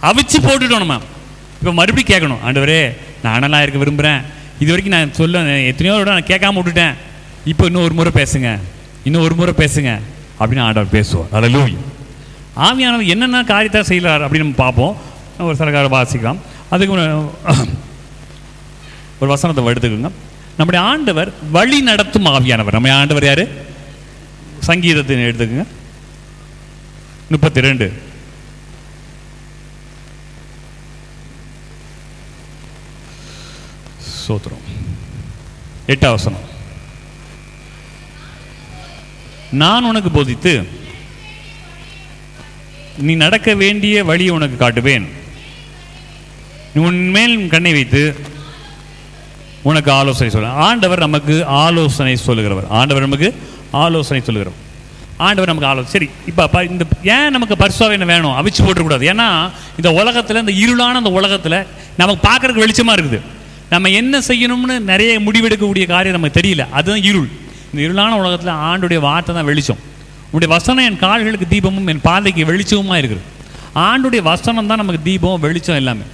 அவிச்சு போட்டுட்டோம். நம்ம இப்போ மறுபடியும் கேட்கணும், ஆண்டவரே நான் அனலாக இருக்க விரும்புகிறேன், இது வரைக்கும் நான் சொல்ல எத்தனையோ விட நான் கேட்காம விட்டுட்டேன், இப்போ இன்னும் ஒரு முறை பேசுங்க, இன்னும் ஒரு முறை பேசுங்க அப்படின்னு ஆண்டவர் பேசுவார். அல்லேலூயா. ஆவியானவர் என்னென்ன காரியத்தை செய்கிறார் அப்படின்னு நம்ம பார்ப்போம். ஒரு சில காலம் வாசிக்கலாம். அதுக்கு ஒரு வசனத்தை எடுத்துக்கோங்க. நம்முடைய ஆண்டவர் வழி நடத்தும் ஆவியானவர். நம்ம ஆண்டவர் யாரு? சங்கீதத்தை எடுத்துக்கோங்க. 32 சோத்திரம் 8ஆம் வசனம். நான் உனக்கு போதித்து நீ நடக்க வேண்டிய வழியை உனக்கு காட்டுவேன், நீ உன்மேல் கண்ணை வைத்து உனக்கு ஆலோசனை சொல்ல. ஆண்டவர் நமக்கு ஆலோசனை சொல்லுகிறவர். ஆண்டவர் நமக்கு ஆலோசனை சொல்லுகிறவர். ஆண்டவர் நமக்கு ஆலோசனை. சரி, இப்போ இந்த ஏன் நமக்கு பரிசுத்தாவியானவர் வேணும், அவிச்சு போட்டுக்கூடாது? ஏன்னா இந்த உலகத்தில், இந்த இருளான அந்த உலகத்தில் நமக்கு பார்க்கறதுக்கு வெளிச்சமாக இருக்குது. நம்ம என்ன செய்யணும்னு நிறைய முடிவெடுக்கக்கூடிய காரியம் நமக்கு தெரியல, அதுதான் இருள். இந்த இருளான உலகத்தில் ஆண்டுடைய வார்த்தை தான் வெளிச்சம். உன்னுடைய வசனம் என் கால்களுக்கு தீபமும் என் பாதைக்கு வெளிச்சமுமாக இருக்குது. ஆண்டுடைய வசனம் தான் நமக்கு தீபம், வெளிச்சம் எல்லாமே.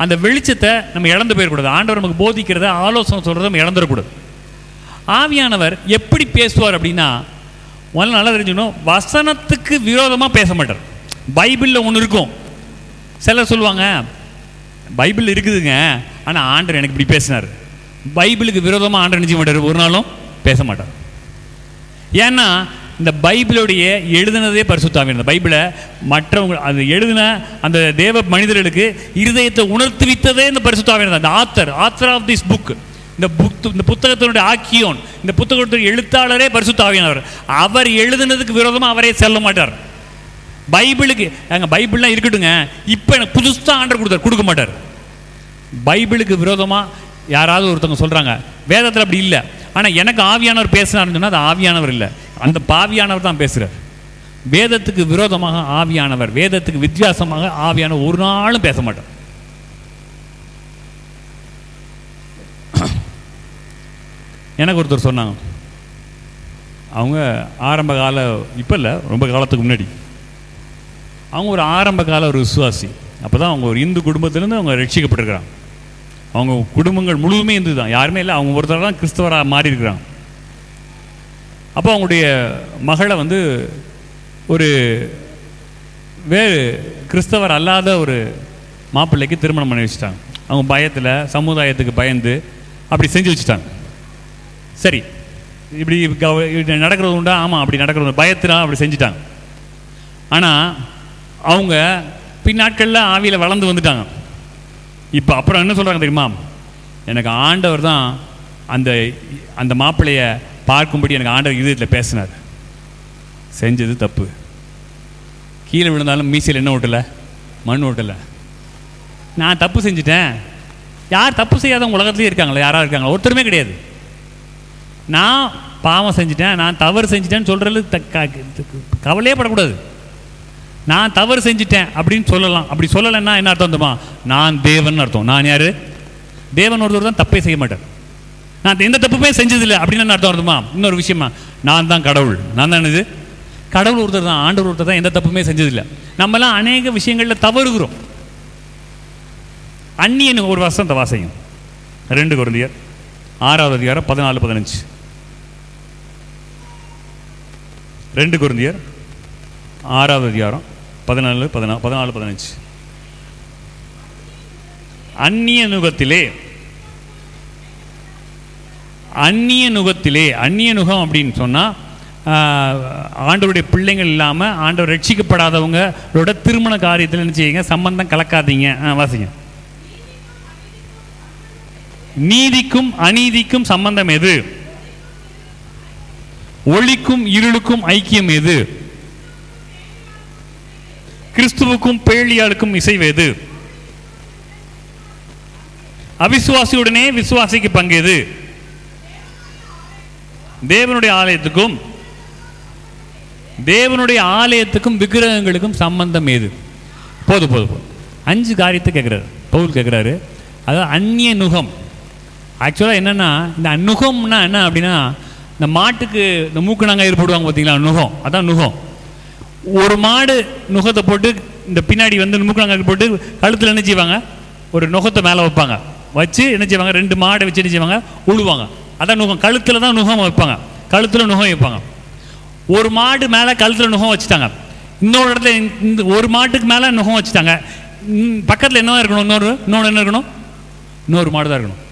அந்த வெளிச்சத்தை நம்ம இழந்து போயிடக்கூடாது. ஆண்டவர் நமக்கு போதிக்கிறத, ஆலோசனை சொல்கிறத நம்ம இழந்துடக்கூடாது. ஆவியானவர் எப்படி பேசுவார் அப்படின்னா, முதல்ல நல்லா தெரிஞ்சுக்கணும், வசனத்துக்கு விரோதமாக பேச மாட்டார். பைபிளில் ஒன்று இருக்கும். சிலர் சொல்லுவாங்க பைபிள் இருக்குதுங்க, ஆனால் ஆண்டவர் எனக்கு இப்படி பேசினார். பைபிளுக்கு விரோதமாக ஆண்டவர் நினைச்ச மாட்டார், ஒரு நாளும் பேச மாட்டார். ஏன்னா இந்த பைபிளுடைய எழுதினதே பரிசுத்தாவியானவர். பைபிளை மற்றவங்க அது எழுதின அந்த தேவ மனிதர்களுக்கு இருதயத்தை உணர்த்துவித்ததே இந்த பரிசுத்தாவியானவர். அந்த ஆத்தர் ஆஃப் திஸ் புக், இந்த புத்தகத்தினுடைய ஆக்கியோன், இந்த புத்தகத்தினுடைய எழுத்தாளரே பரிசுத்தாவியானவர். அவர் எழுதினதுக்கு விரோதமாக அவரே செல்ல மாட்டார். பைபிளுக்கு எங்கள் பைபிள்லாம் இருக்கட்டுங்க, இப்போ எனக்கு புதுசாக ஆண்டர் கொடுக்க மாட்டார். பைபிளுக்கு விரோதமாக யாராவது ஒருத்தவங்க சொல்கிறாங்க, வேதத்தில் அப்படி இல்லை, ஆனால் எனக்கு ஆவியானவர் பேசினார்னு சொன்னால் அது ஆவியானவர் இல்லை, அந்த பாவியானவர் தான் பேசுகிறார். வேதத்துக்கு விரோதமாக ஆவியானவர், வேதத்துக்கு வித்தியாசமாக ஆவியானவர் ஒரு நாளும் பேச மாட்டார். எனக்கு ஒருத்தர் சொன்னாங்க, அவங்க ஆரம்ப கால, இப்போ இல்லை ரொம்ப காலத்துக்கு முன்னாடி, அவங்க ஒரு ஆரம்ப கால ஒரு விசுவாசி. அப்போ தான் அவங்க ஒரு இந்து குடும்பத்திலேருந்து அவங்க ரட்சிக்கப்பட்டிருக்கிறாங்க. அவங்க குடும்பங்கள் முழுவதுமே இந்து தான், யாருமே இல்லை. அவங்க ஒருத்தர் தான் கிறிஸ்தவராக மாறி இருக்கிறாங்க. அப்போ அவங்களுடைய மகளை வந்து ஒரு வேறு கிறிஸ்தவர் அல்லாத ஒரு மாப்பிள்ளைக்கு திருமணம் பண்ணி வச்சுட்டாங்க. அவங்க பயத்தில், சமுதாயத்துக்கு பயந்து அப்படி செஞ்சு வச்சுட்டாங்க. சரி, இப்படி நடக்கிறது உண்டா? ஆமாம், அப்படி நடக்கிறது பயத்தில் அப்படி செஞ்சுட்டாங்க. ஆனால் அவங்க பின்னாட்களில் ஆவியில் வளர்ந்து வந்துட்டாங்க. இப்போ அப்புறம் என்ன சொல்கிறாங்க தெரியுமா? எனக்கு ஆண்டவர் தான் அந்த மாப்பிள்ளையை பார்க்கும்படி எனக்கு ஆண்டவர் இதயத்தில் பேசினார். செஞ்சது தப்பு. கீழே விழுந்தாலும் மீசையில் என்ன ஓட்டலை, மண் ஓட்டலை. நான் தப்பு செஞ்சுட்டேன். யார் தப்பு செய்யாதவங்க உலகத்துலேயே இருக்காங்களா? யாராவது இருக்காங்களா? ஒருத்தருமே கிடையாது. நான் பாவம் செஞ்சுட்டேன், நான் தவறு செஞ்சுட்டேன்னு சொல்கிறது கவலையே படக்கூடாது. நான் தவறு செஞ்சுட்டேன் அப்படின்னு சொல்லலாம். அப்படி சொல்லலைன்னா என்ன அர்த்தம் தெரியுமா? நான் தேவன் அர்த்தம். நான் யார்? தேவன் ஒருத்தர் தான் தப்பே செய்ய மாட்டேன். நான் எந்த தப்புமே செஞ்சதில்லை அப்படின்னு என்ன அர்த்தம் வருதுமா? இன்னொரு விஷயமா, நான் தான் கடவுள். நான் தான் இது கடவுள் ஒருத்தர் தான், ஆண்டவர் ஒருத்தர் தான், எந்த தப்புமே செஞ்சதில்லை. நம்மலாம் அநேக விஷயங்களில் தவறுகிறோம். அந்நியன் ஒரு வசனத்தை வாசிங்க, 2 கொரிந்தியர் 6வது அதிகாரம் 14-15. 2 கொரிந்தியர் 6வது அதிகாரம் 14-15. அந்நிய நுகத்திலே, அந்நிய நுகம் அப்படின்னு சொன்னால் ஆண்டவருடைய பிள்ளைங்கள் இல்லாமல் ஆண்டவர் ரட்சிக்கப்படாதவங்களோட திருமண காரியத்தில் என்ன செய்யுங்க, சம்பந்தம் கலக்காதீங்க. வாசிங்க. நீதிக்கும் அநீதிக்கும் சம்பந்தம் எது? ஒளிக்கும் இருளுக்கும் ஐக்கியம் எது? கிறிஸ்துவுக்கும் பேழியாளுக்கும் இசைவேது? அவிசுவாசியுடனே விசுவாசிக்கு பங்கேது? தேவனுடைய ஆலயத்துக்கும் விக்கிரகங்களுக்கும் சம்பந்தம் ஏது? போதும் 5 காரியத்தை கேட்குறாரு பவுல். கேட்குறாரு அதாவது அந்நிய நுகம். ஆக்சுவலாக என்னென்னா, இந்த நுகம்னா என்ன அப்படின்னா, இந்த மாட்டுக்கு இந்த மூக்குனாங்க போடுவாங்க பார்த்தீங்களா, நுகம். அதான் நுகம். ஒரு மாடு நுகத்தை போட்டு இந்த பின்னாடி வந்து மூக்குனாங்க போட்டு கழுத்தில் என்ன செய்வாங்க, ஒரு நுகத்தை மேலே வைப்பாங்க. வச்சு என்ன செய்வாங்க, 2 மாடை வச்சு என்ன செய்வாங்க, உழுவாங்க. அதான் நுகம். கழுத்தில் தான் நுகம் வைப்பாங்க, கழுத்தில் நுகம் வைப்பாங்க. ஒரு மாடு மேலே கழுத்தில் நுகம் வச்சுட்டாங்க. இன்னொரு இடத்துல இந்த ஒரு மாட்டுக்கு மேலே நுகம் வச்சுட்டாங்க. பக்கத்தில் என்னவா இருக்கணும், இன்னொன்று என்ன இருக்கணும், இன்னொரு மாடு தான் இருக்கணும்.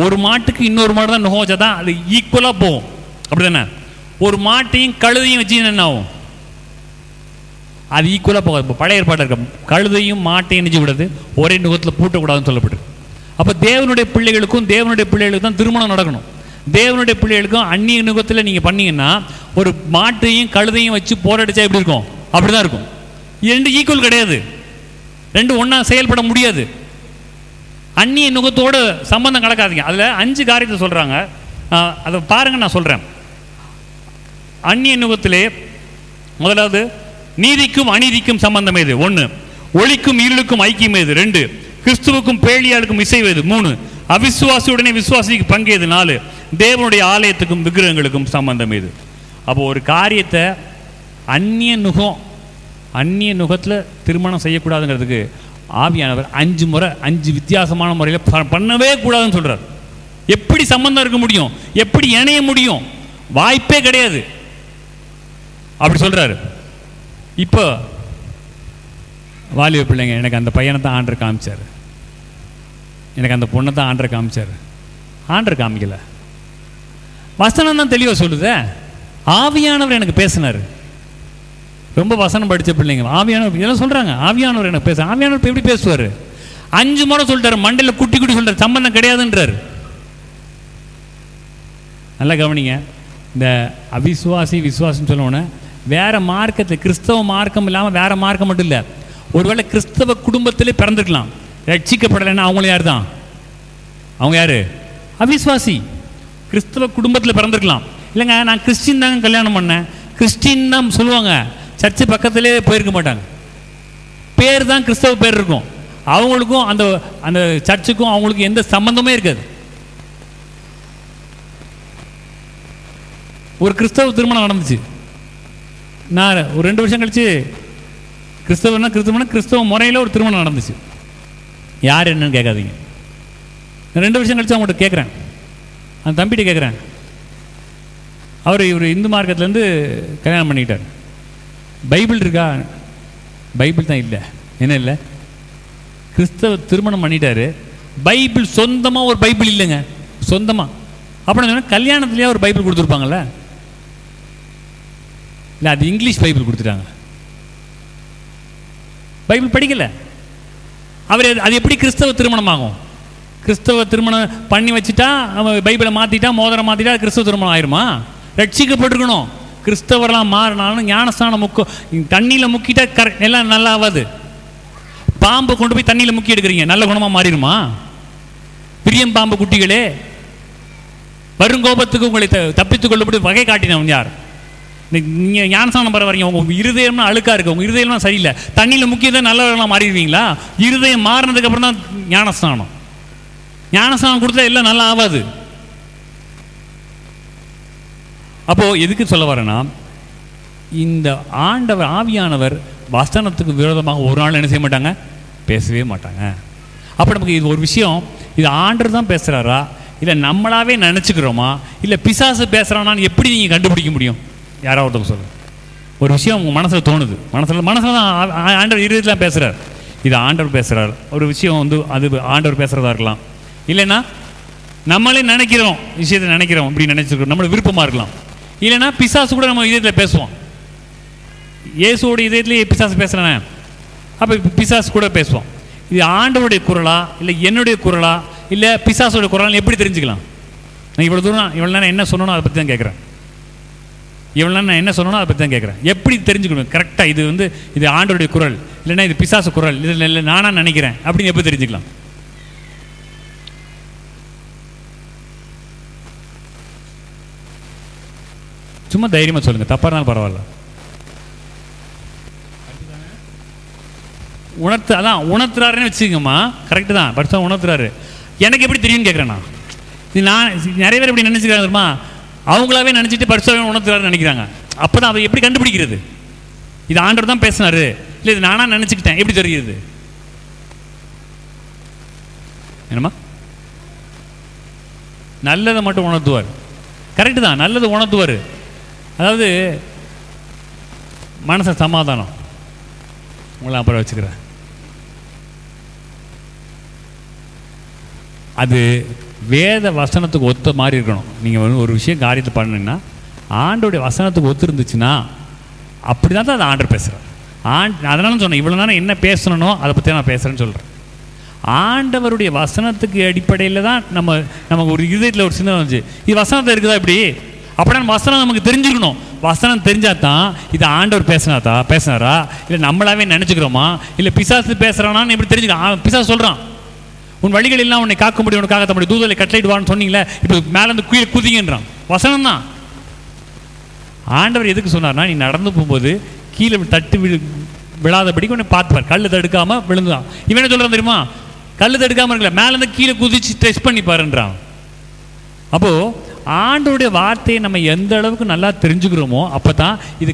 ஒரு மாட்டுக்கு இன்னொரு மாடு தான் நுகம் வச்சா தான் அது ஈக்குவலாக போகும். அப்படி தானே? ஒரு மாட்டையும் கழுதையும் வச்சு என்ன ஆகும், அது ஈக்குவலாக போகாது. இப்போ பழைய ஏற்பாட்டில் இருக்க கழுதையும் மாட்டையும் நினைச்சு கூடாது, ஒரே நுகத்தில் பூட்டக்கூடாதுன்னு சொல்லப்பட்டு. அப்போ தேவனுடைய பிள்ளைகளுக்கும் தான் திருமணம் நடக்கணும். தேவனுடைய பிள்ளைகளுக்கும் அந்நிய நுகத்தில் நீங்கள் பண்ணீங்கன்னா, ஒரு மாட்டையும் கழுதையும் வச்சு போராடிச்சா எப்படி இருக்கும், அப்படி தான் இருக்கும். 2 ஈக்குவல் கிடையாது, 2 ஒன்றா செயல்பட முடியாது. அந்நிய நுகத்தோடு சம்பந்தம் கலக்காதீங்க. அதில் 5 காரியத்தை சொல்கிறாங்க, அதை பாருங்க, நான் சொல்கிறேன். அந்நிய நுகத்திலே முதலாவது நீதிக்கும் அநீதிக்கும் சம்பந்தம் ஏது? 1. ஒளிக்கும் இருளுக்கும் ஐக்கியம் ஏது? 2. கிறிஸ்துவுக்கும் பேழியாளுக்கும் இசைவேது? 3. அவிசுவாசியுடனே விசுவாசிக்கு பங்கேது? 4. தேவனுடைய ஆலயத்துக்கும் விக்கிரகங்களுக்கும் சம்பந்தம் ஏது? அப்போ ஒரு காரியத்தை அந்நிய நுகத்தில் திருமணம் செய்யக்கூடாதுங்கிறதுக்கு ஆவியானவர் 5 முறை 5 வித்தியாசமான முறையில் பண்ணவே கூடாதுன்னு சொல்றார். எப்படி சம்பந்தம் இருக்க முடியும், எப்படி இணைய முடியும், வாய்ப்பே கிடையாது, அப்படி சொல்றாரு. இப்போ வாலிப பிள்ளைங்க, எனக்கு அந்த பையனை தான் ஆண்டர் காமிச்சார், எனக்கு அந்த பொண்ணை தான் ஆண்டர் காமிச்சார். ஆண்டர் காமிக்கல, வசனம் தான் தெளிவாக சொல்லுதே. ஆவியானவர் எனக்கு பேசினார். ரொம்ப வசனம் படித்த பிள்ளைங்க ஆவியானவர் இதெல்லாம் சொல்கிறாங்க. ஆவியானவர் எனக்கு பேச, ஆவியானவர் இப்போ எப்படி பேசுவார்? 5 முறை சொல்லிட்டாரு, மண்டையில் குட்டி சொல்கிறார், சம்பந்தம் கிடையாதுன்றார். நல்லா கவனிங்க. இந்த அவிசுவாசி விசுவாசின்னு சொல்லணுன்னு வேற மார்க்கத்தில், கிறிஸ்தவ மார்க்கம் இல்லாமல் வேற மார்க்கம் மட்டும் இல்லை, ஒருவேளை கிறிஸ்தவ குடும்பத்திலே பிறந்திருக்கலாம், ரட்சிக்கப்படலைன்னா அவங்கள யார் தான், அவங்க யார்? அவிசுவாசி. கிறிஸ்தவ குடும்பத்தில் பிறந்திருக்கலாம். இல்லைங்க நான் கிறிஸ்டின் தாங்க கல்யாணம் பண்ணேன், கிறிஸ்டின் தான் சொல்லுவாங்க, சர்ச்சு பக்கத்திலே போயிருக்க மாட்டாங்க, பேர் தான் கிறிஸ்தவ பேர் இருக்கும், அவங்களுக்கும் அந்த அந்த சர்ச்சுக்கும் அவங்களுக்கும் எந்த சம்பந்தமே இருக்காது. ஒரு கிறிஸ்தவ திருமணம் நடந்துச்சு. நான் ஒரு 2 வருஷம் கழிச்சு கிறிஸ்தவ முறையில் ஒரு திருமணம் நடந்துச்சு. யார் என்னன்னு கேட்காதீங்க. 2 வருஷம் கழிச்சு அவங்கள்ட்ட கேட்குறேன், அந்த தம்பிகிட்ட கேட்குறேன், இவர் இந்து மார்க்கத்துலேருந்து கல்யாணம் பண்ணிக்கிட்டார், பைபிள் இருக்கா? பைபிள் தான் இல்லை. என்ன இல்லை? கிறிஸ்தவ திருமணம் பண்ணிட்டாரு, பைபிள் சொந்தமாக ஒரு பைபிள் இல்லைங்க, சொந்தமாக. அப்படின்னு சொன்னால் கல்யாணத்துலேயே ஒரு பைபிள் கொடுத்துருப்பாங்கல்ல, இல்லை அது இங்கிலீஷ் பைபிள் கொடுத்துட்டாங்க, பைபிள் படிக்கலை அவர். அது எப்படி கிறிஸ்தவ திருமணம் ஆகும்? கிறிஸ்தவ திருமணம் பண்ணி வச்சுட்டா, பைபிளை மாற்றிட்டா, மோதிரம் மாற்றிட்டா கிறிஸ்தவ திருமணம் ஆயிருமா? ரட்சிக்கப்பட்டிருக்கணும். கிறிஸ்தவரெல்லாம் மாறினாலும் ஞானஸ்தானம் தண்ணியில் முக்கிட்டா எல்லாம் நல்லா ஆகாது. பாம்பு கொண்டு போய் தண்ணியில் முக்கி எடுக்கிறீங்க, நல்ல குணமாக மாறிடுமா? பிரியம் பாம்பு குட்டிகளே, வருங்கோபத்துக்கு உங்களை தப்பித்துக் கொள்ளப்பட்டு வகை காட்டினவன் யார்? நீங்கள் ஞானஸ்தானம் பெற வரீங்க, உங்கள் இருதயம்னா அழுக்காக இருக்குது, உங்கள் இருதயம்லாம் சரியில்லை, தண்ணியில் முக்கியதான் நல்லவர்களாக மாறிடுவீங்களா? இருதயம் மாறினதுக்கு அப்புறம் தான் ஞானஸ்தானம். ஞானஸ்தானம் கொடுத்தா எல்லாம் நல்லா ஆகாது. அப்போது எதுக்கு சொல்ல வரேன்னா, இந்த ஆவியானவர் வசனத்துக்கு விரோதமாக ஒரு நாள் என்ன செய்ய மாட்டாங்க, பேசவே மாட்டாங்க. அப்போ நமக்கு இது ஒரு விஷயம், இது ஆண்டவர் தான் பேசுகிறாரா, இல்லை நம்மளாவே நினச்சிக்கிறோமா, இல்லை பிசாசு பேசுகிறானான்னு எப்படி நீங்கள் கண்டுபிடிக்க முடியும்? யாராவது சொல்லுங்கள். ஒரு விஷயம் உங்கள் மனசில் தோணுது, மனசில் தான் ஆண்டவர் இருதயத்தில் பேசுகிறார். இது ஆண்டவர் பேசுகிறார். ஒரு விஷயம் வந்து அது ஆண்டவர் பேசுகிறதா இருக்கலாம், இல்லைன்னா நம்மளே நினைக்கிறோம் விஷயத்தை நினைக்கிறோம் இப்படி நினைச்சிருக்கோம், நம்மளுக்கு விருப்பமாக இருக்கலாம். இல்லைன்னா பிசாசு கூட நம்ம இதயத்தில் பேசுவோம். இயேசுவோட இதயத்திலேயே பிசாசு பேசுகிறேன், அப்போ பிசாசு கூட பேசுவோம். இது ஆண்டவருடைய குரலா இல்லை என்னுடைய குரலா இல்லை பிசாசோட குரலான்னு எப்படி தெரிஞ்சுக்கலாம்? நான் இவ்வளோ தூரம் இவ்வளோ நேரம் என்ன சொன்னோம் அதை பற்றி தான் கேட்குறேன். இவ்வளோ நேரம் நான் என்ன சொன்னோம் அதை பற்றி தான் கேட்குறேன். எப்படி தெரிஞ்சுக்கணும் கரெக்டாக இது வந்து இது ஆண்டவருடைய குரல் இல்லைன்னா இது பிசாசு குரல் இதில் இல்லை நானாக நினைக்கிறேன் அப்படின்னு எப்படி தெரிஞ்சுக்கலாம்? சும்மா தைரியமாக சொல்லுங்கள், தப்பாக இருந்தாலும் பரவாயில்ல. உணர்த்துறாருன்னு வச்சுக்கோங்கம்மா, கரெக்டு தான், பரிசுத்தம் உணர்த்துறாரு. எனக்கு எப்படி தெரியும்னு கேட்குறேண்ணா. இது நான் நிறைய பேர் எப்படி நினச்சிக்கிறாங்க தெரியுமா, அவங்களாவே நினச்சிட்டு பரிசுத்தம் உணர்த்துறாருன்னு நினைக்கிறாங்க. அப்போ தான் அதை எப்படி கண்டுபிடிக்கிறது? இது ஆண்டவர் தான் பேசினாரு இல்லை இது நானாக நினச்சிக்கிட்டேன் எப்படி தெரியுது? என்னம்மா? நல்லதை மட்டும் உணர்த்துவார், கரெக்டு தான், நல்லது உணர்த்துவார். அதாவது மனசை சமாதானம். உங்களை அப்புறம் வச்சுக்கிறேன். அது வேத வசனத்துக்கு ஒத்த மாதிரி இருக்கணும். நீங்கள் ஒரு விஷயம் காரியத்தை பண்ணீங்கன்னா ஆண்டோடைய வசனத்துக்கு ஒத்து இருந்துச்சுன்னா அப்படி தான் அது ஆண்டர் பேசுகிறார். அதனால சொன்னேன் இவ்வளோ நேரம் என்ன பேசணுனோ அதை பற்றி நான் பேசுகிறேன்னு சொல்கிறேன். ஆண்டவருடைய வசனத்துக்கு அடிப்படையில் தான் நமக்கு ஒரு இதயத்தில் ஒரு சிந்தனை வந்துச்சு, இது வசனத்தை இருக்குதா இப்படி, அப்படின்னா வசனம் நமக்கு தெரிஞ்சுக்கணும். வசனம் தெரிஞ்சால் தான் இது ஆண்டவர் பேசினாரா இல்லை நம்மளாவே நினச்சிக்கிறோமா இல்லை பிசாசு பேசுகிறானான்னு எப்படி தெரிஞ்சுக்கலாம்? பிசாசு சொல்கிறான் உன் வழிகள் எல்லாம் உன்னை காக்க முடியும், உன்னை காக்க முடியும், தூதலை கட்டளையிடுவான்னு சொன்னீங்களே, இப்போ மேலேருந்து கீழே குதிங்கன்றான். வசனம் தான். ஆண்டவர் எதுக்கு சொன்னார்னா நீ நடந்து போகும்போது கீழே தட்டு விழாதபடிக்கு உன்னை பார்த்துப்பார், கல் தடுக்காமல் விழுந்தான். இவன் என்ன சொல்கிறான் தெரியுமா, கல் தடுக்காமல் இருக்கல, மேலேருந்து கீழே குதிச்சு டெஸ்ட் பண்ணி பாருன்றான். அப்போது ஆண்டோடைய வார்த்தையை நம்ம எந்த அளவுக்கு நல்லா தெரிஞ்சுக்கிறோமோ அப்போ தான் இது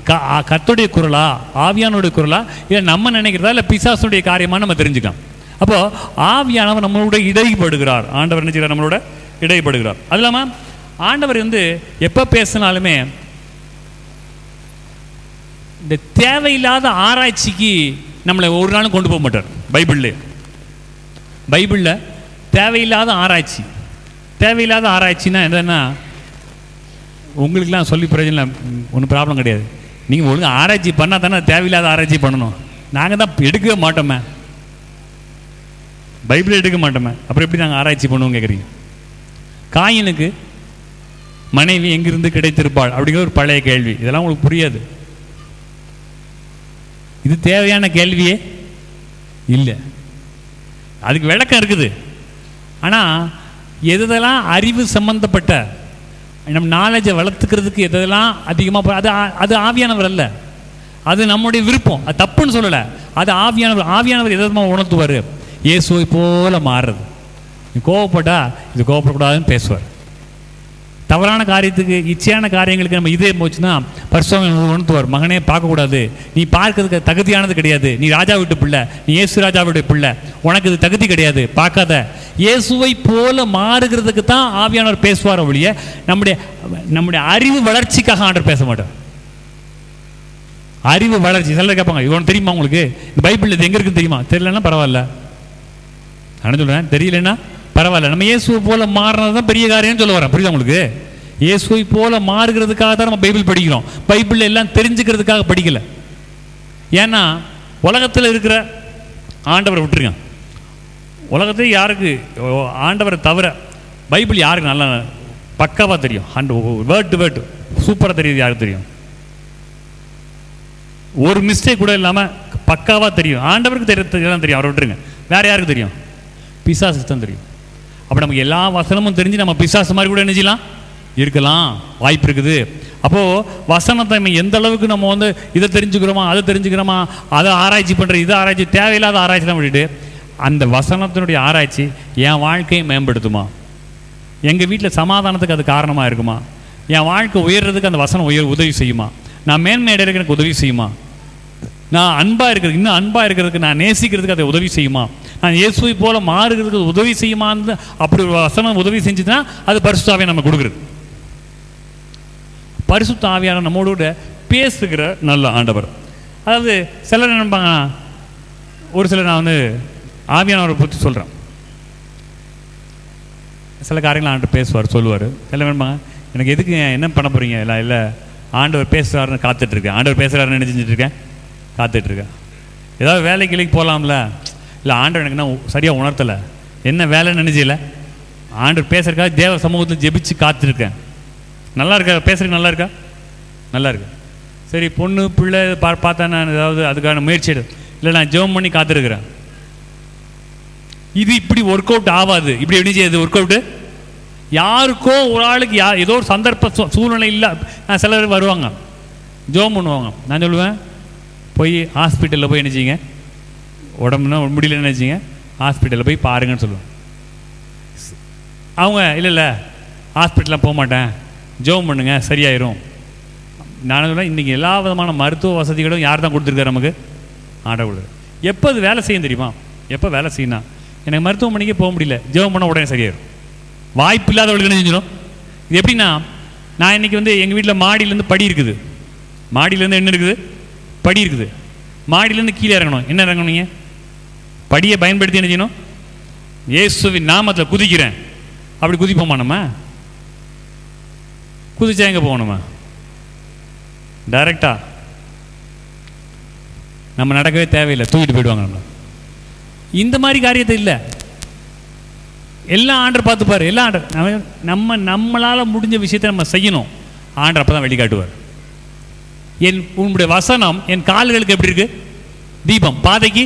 கர்த்தருடைய குரலா ஆவியானுடைய குரலா இல்லை நம்ம நினைக்கிறதா இல்லை பிசாசுடைய காரியமாக நம்ம தெரிஞ்சுக்கலாம். அப்போது ஆவியானவர் நம்மளோட இடைப்படுகிறார். ஆண்டவர் என்ன செய்கிறார்? நம்மளோட இடைப்படுகிறார். அது இல்லாமல் ஆண்டவர் வந்து எப்போ பேசினாலுமே இந்த தேவையில்லாத ஆராய்ச்சிக்கு நம்மளை ஒரு நாளும் கொண்டு போக மாட்டார். பைபிளில் தேவையில்லாத ஆராய்ச்சின்னா என்னன்னா, உங்களுக்கெல்லாம் சொல்லி பிரயோஜனம் ஒன்றும் ப்ராப்ளம் கிடையாது. நீங்கள் ஒழுங்கு ஆராய்ச்சி பண்ணால் தானே தேவையில்லாத ஆராய்ச்சி பண்ணணும். நாங்கள் தான் எடுக்கவே மாட்டோமே, பைபிளை எடுக்க மாட்டோமே, அப்புறம் எப்படி நாங்கள் ஆராய்ச்சி பண்ணுவோம் கேட்குறீங்க? காயினுக்கு மனைவி எங்கிருந்து கிடைத்திருப்பாள் அப்படிங்கிற ஒரு பழைய கேள்வி, இதெல்லாம் உங்களுக்கு புரியாது. இது தேவையான கேள்வியே இல்லை, அதுக்கு விளக்கம் இருக்குது. ஆனால் எதெல்லாம் அறிவு சம்பந்தப்பட்ட நம்ம நாலேஜை வளர்த்துக்கிறதுக்கு எதெல்லாம் அதிகமாக அது ஆவியானவர் அல்ல, அது நம்முடைய விருப்பம். அது தப்புன்னு சொல்லலை, அது ஆவியானவர் எதமாக உணர்த்துவார். இயேசுவை போல மாறுறது. நீ கோவப்பட்டா இது கோவப்படக்கூடாதுன்னு பேசுவார். தவறான காரியத்துக்கு இச்சையான காரியங்களுக்கு நம்ம இதே போச்சுன்னா பரிசுத்தம் உணர்த்துவார். மகனே பார்க்கக்கூடாது, நீ பார்க்கறதுக்கு தகுதியானது கிடையாது, நீ ராஜா வீட்டு பிள்ளை, நீ இயேசு ராஜாவுடைய பிள்ளை, உனக்கு இது தகுதி கிடையாது, பார்க்காத. இயேசுவை போல மாறுகிறதுக்கு தான் ஆவியானவர் பேசுவார் ஒழிய நம்முடைய அறிவு வளர்ச்சிக்காக ஆண்டவர் பேச மாட்டார். அறிவு வளர்ச்சி சிலர் கேட்பாங்க, இவன் தெரியுமா உங்களுக்கு இந்த பைபிள் இது எங்கே இருக்குன்னு தெரியுமா? தெரியலன்னா பரவாயில்ல, நான் சொல்கிறேன், தெரியலன்னா பரவாயில்ல. நம்ம இயேசுவை போல மாறினது தான் பெரிய காரியம்னு சொல்ல வரேன். புரியுதா உங்களுக்கு? இயேசுவை போல மாறுகிறதுக்காக தான் நம்ம பைபிள் படிக்கிறோம். பைபிள் எல்லாம் தெரிஞ்சுக்கிறதுக்காக படிக்கலை. ஏன்னா உலகத்தில் இருக்கிற ஆண்டவரை விட்டுருங்க, உலகத்தில் யாருக்கு ஆண்டவரை தவிர பைபிள் யாருக்கு நல்லா பக்காவாக தெரியும், வேர்ட் டு வேர்ட் சூப்பராக தெரியுது யாருக்கு தெரியும்? ஒரு மிஸ்டேக் கூட இல்லாமல் பக்காவாக தெரியும். ஆண்டவருக்கு தெரியும், அவரை விட்டுருங்க. வேறு யாருக்கு தெரியும்? பிசாசுக்கு தான் தெரியும். அப்போ நமக்கு எல்லா வசனமும் தெரிஞ்சு நம்ம பிசாசு மாதிரி கூட என்ன செய்யலாம், இருக்கலாம், வாய்ப்பு இருக்குது. அப்போது வசனத்தை நம்ம எந்த அளவுக்கு நம்ம வந்து இதை தெரிஞ்சுக்கிறோமா அதை தெரிஞ்சுக்கிறோமா, அதை ஆராய்ச்சி பண்ணுற இதை ஆராய்ச்சி தேவையில்லாத ஆராய்ச்சிலாம் விட்டுட்டு அந்த வசனத்தினுடைய ஆராய்ச்சி என் வாழ்க்கையை மேம்படுத்துமா, எங்கள் வீட்டில் சமாதானத்துக்கு அது காரணமாக இருக்குமா, என் வாழ்க்கை உயர்றதுக்கு அந்த வசனம் உதவி செய்யுமா, நான் மேன்மை அடைகிறதுக்கு எனக்கு உதவி செய்யுமா, நான் அன்பாக இருக்கிறது இன்னும் அன்பாக இருக்கிறதுக்கு நான் நேசிக்கிறதுக்கு அதை உதவி செய்யுமா, நான் இயேசுவை போல மாறுகிறதுக்கு உதவி செய்யுமான்னு அப்படி ஒரு வசனம் உதவி செஞ்சுதுன்னா அது பரிசுத்த ஆவியை நம்ம கொடுக்குறது. பரிசுத்த ஆவியான நம்மளோட பேசுகிற நல்ல ஆண்டவர். அதாவது சிலர் நினைப்பாங்க ஒரு சில நான் வந்து ஆவியானவரை பற்றி சொல்கிறேன். சில காரியங்கள் ஆண்டவர் பேசுவார், சொல்லுவார். எல்லாம் வேணுமா, எனக்கு எதுக்கு என்ன பண்ண போகிறீங்க, இல்லை ஆண்டவர் பேசுகிறாருன்னு காத்துட்ருக்கேன், ஆண்டவர் பேசுகிறாருன்னு என்ன செஞ்சுட்ருக்கேன், காத்துட்ருக்கேன். ஏதாவது வேலைக்கு போகலாம்ல, இல்லை ஆண்டவர் எனக்கு நான் சரியாக உணர்த்தலை, என்ன வேலைன்னு நினைச்சில, ஆண்டவர் பேசுறதுக்காக தேவ சமூகத்தில் ஜெபிச்சு காத்துருக்கேன். நல்லா இருக்கா பேசுறதுக்கு, நல்லா இருக்கா, நல்லா இருக்கு. சரி, பொண்ணு பிள்ளை பார்த்தா நான் ஏதாவது அதுக்கான முயற்சி இல்லை, நான் ஜெபம் பண்ணி காத்திருக்கிறேன். இது இப்படி ஒர்க் அவுட் ஆகாது. இப்படி எப்படி செய்யுது ஒர்க் அவுட்டு? யாருக்கோ ஒரு ஆளுக்கு ஏதோ ஒரு சந்தர்ப்ப சூழ்நிலை இல்லை. நான் சிலர் வருவாங்க, ஜெபம் பண்ணுவாங்க. நான் சொல்லுவேன், போய் ஹாஸ்பிட்டலில் போய் நினச்சிங்க, உடம்புனா முடியலன்னு நினச்சிங்க, ஹாஸ்பிட்டலில் போய் பாருங்கன்னு சொல்லுவேன். அவங்க இல்லை ஹாஸ்பிட்டலாம் போக மாட்டேன், ஜெபம் பண்ணுங்க சரியாயிரும். நான் சொல்லுவேன், இன்றைக்கி எல்லா விதமான மருத்துவ வசதிகளும் யார் தான் கொடுத்துருக்காரு நமக்கு? ஆண்டவர் கொடுக்குறாரு. எப்போ அது வேலை செய்யும் தெரியுமா? எப்போ வேலை செய்யணும், எனக்கு மருத்துவமனைக்கே போக முடியல, ஜெபம் பண்ண உடனே சரியாயிரும். வாய்ப்பு இல்லாதவர்களுக்கு என்ன செஞ்சிடும்? இது எப்படின்னா, நான் இன்றைக்கி வந்து எங்கள் வீட்டில் மாடியிலேருந்து படி இருக்குது, மாடியிலேருந்து என்ன இருக்குது, படி இருக்குது. மாடியிலேருந்து கீழே இறங்கணும். என்ன இறங்கணும்? நீங்கள் படியை பயன்படுத்தி என்ன செய்யணும்? இயேசுவின் நாமத்தில் குதிக்கிறேன். அப்படி குதிப்போமா? நம்ம குதிச்சா எங்கே போகணுமா? டைரக்டா நம்ம நடக்கவே தேவையில்லை, தூக்கிட்டு போயிடுவாங்க நம்ம. இந்த மாதிரி காரியத்தை இல்லை, எல்லாம் ஆண்டர் பார்த்துப்பார். எல்லாம் ஆண்டர் நம்மளால் முடிஞ்ச விஷயத்தை நம்ம செய்யணும். ஆண்டர் அப்போ தான் வெளிக்காட்டுவார். உன்னுடைய வசனம் என் கால்களுக்கு எப்படி இருக்கு? தீபம், பாதைக்கு.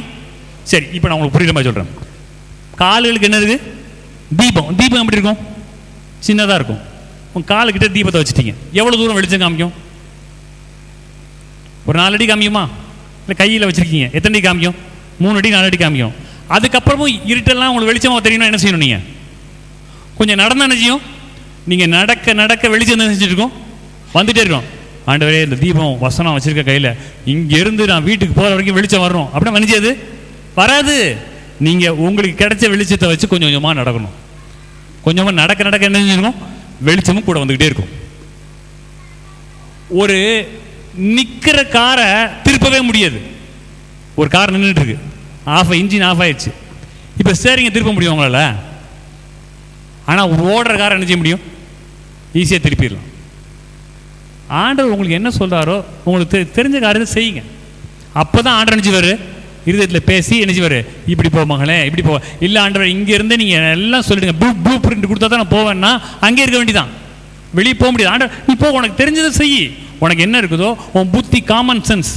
சரி, இப்போ நான் உங்களுக்கு புரியுற மாதிரி சொல்கிறேன். கால்களுக்கு என்ன இருக்கு? தீபம். தீபம் எப்படி இருக்கும்? சின்னதாக இருக்கும். உங்கள் காலுக்கிட்ட தீபத்தை வச்சுட்டீங்க, எவ்வளோ தூரம் வெளிச்சம் காமிக்கும்? ஒரு 4 அடி காமிக்குமா? இல்லை கையில் வச்சுருக்கீங்க, எத்தனை அடி காமிக்கும்? 3 அடி 4 அடி காமிக்கும். அதுக்கப்புறமும் இருட்டெல்லாம் உங்களுக்கு வெளிச்சமாக தெரியணும். என்ன செய்யணும்? நீங்கள் கொஞ்சம் நடந்தால் என்ன செய்யும்? நீங்கள் நடக்க நடக்க வெளிச்சம் தான் செஞ்சுட்டு இருக்கோம், வந்துட்டே இருக்கோம். ஆண்டவரே, இந்த தீபம் வசனம் வச்சுருக்க கையில், இங்கேருந்து நான் வீட்டுக்கு போகிற வரைக்கும் வெளிச்சம் வரணும் அப்படின்னா நினச்சது வராது. நீங்கள் உங்களுக்கு கிடைச்ச வெளிச்சத்தை வச்சு கொஞ்சம் கொஞ்சமாக நடக்கணும். கொஞ்சமாக நடக்க நடக்க என்ன செஞ்சிருக்கும்? வெளிச்சமும் கூட வந்துக்கிட்டே இருக்கும். ஒரு நிற்கிற காரை திருப்பவே முடியாது. ஒரு கார் நின்றுட்டு இருக்கு, இன்ஜின் ஆஃப் ஆயிடுச்சு. இப்போ ஸ்டேரிங்கை திருப்ப முடியும் உங்களால்? ஆனால் ஓடுற காரை என்ன செய்ய முடியும்? ஈஸியாக திருப்பிடலாம். ஆண்டவர் உங்களுக்கு என்ன சொல்கிறாரோ, உங்களுக்கு தெரிஞ்ச காரியத்தை செய்யுங்க. அப்போ தான் ஆண்டவர் நினச்சிவார், இருதயத்தில் பேசி என்ன செய்வார்? இப்படி போ மகளே, இப்படி போ. இல்லை ஆண்டவர் இங்கேருந்து நீங்கள் எல்லாம் சொல்லிடுங்க, ப்ளூ பிரிண்ட் கொடுத்தா தான் நான் போவேன்னா அங்கே இருக்க வேண்டியதான், வெளியே போக முடியாது. ஆண்டவர் நீ போ, உனக்கு தெரிஞ்சதை செய். உனக்கு என்ன இருக்குதோ, உன் புத்தி, காமன் சென்ஸ்,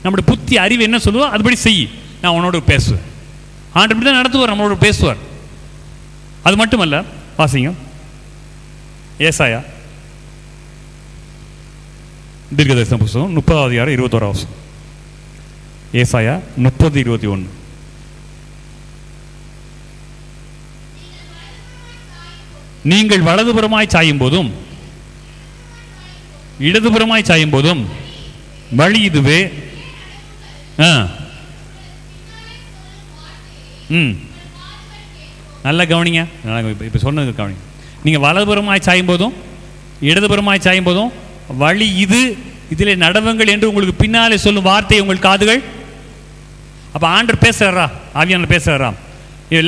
நம்முடைய புத்தி அறிவு என்ன சொல்லுவோ அதுபடி செய். நான் உன்னோட பேசுவேன். ஆண்டவர் இப்படி தான் நடத்துவார், நம்மளோட பேசுவார். அது மட்டுமல்ல, வாசிங்க ஏசாயா தீர்க்கதரிசன புத்தகம் 30:21. ஏசாயா 30:21. நீங்கள் வலதுபுறமாய் சாயும் போதும் இடதுபுறமாய் சாயும் போதும் வழி இதுவே. நல்லா கவனிங்க, இப்போ சொன்னது கவனிங்க. நீங்கள் வலதுபுறமாய் சாயும் போதும் இடதுபுறமாய் சாயும் போதும் வழி இது, இதில் நடவுங்கள் என்று உங்களுக்கு பின்னாலே சொல்லும் வார்த்தை உங்கள் காதுகள். அப்போ ஆண்டர் பேசுகிறாரா? ஆவியானவர் பேசுகிறாரா?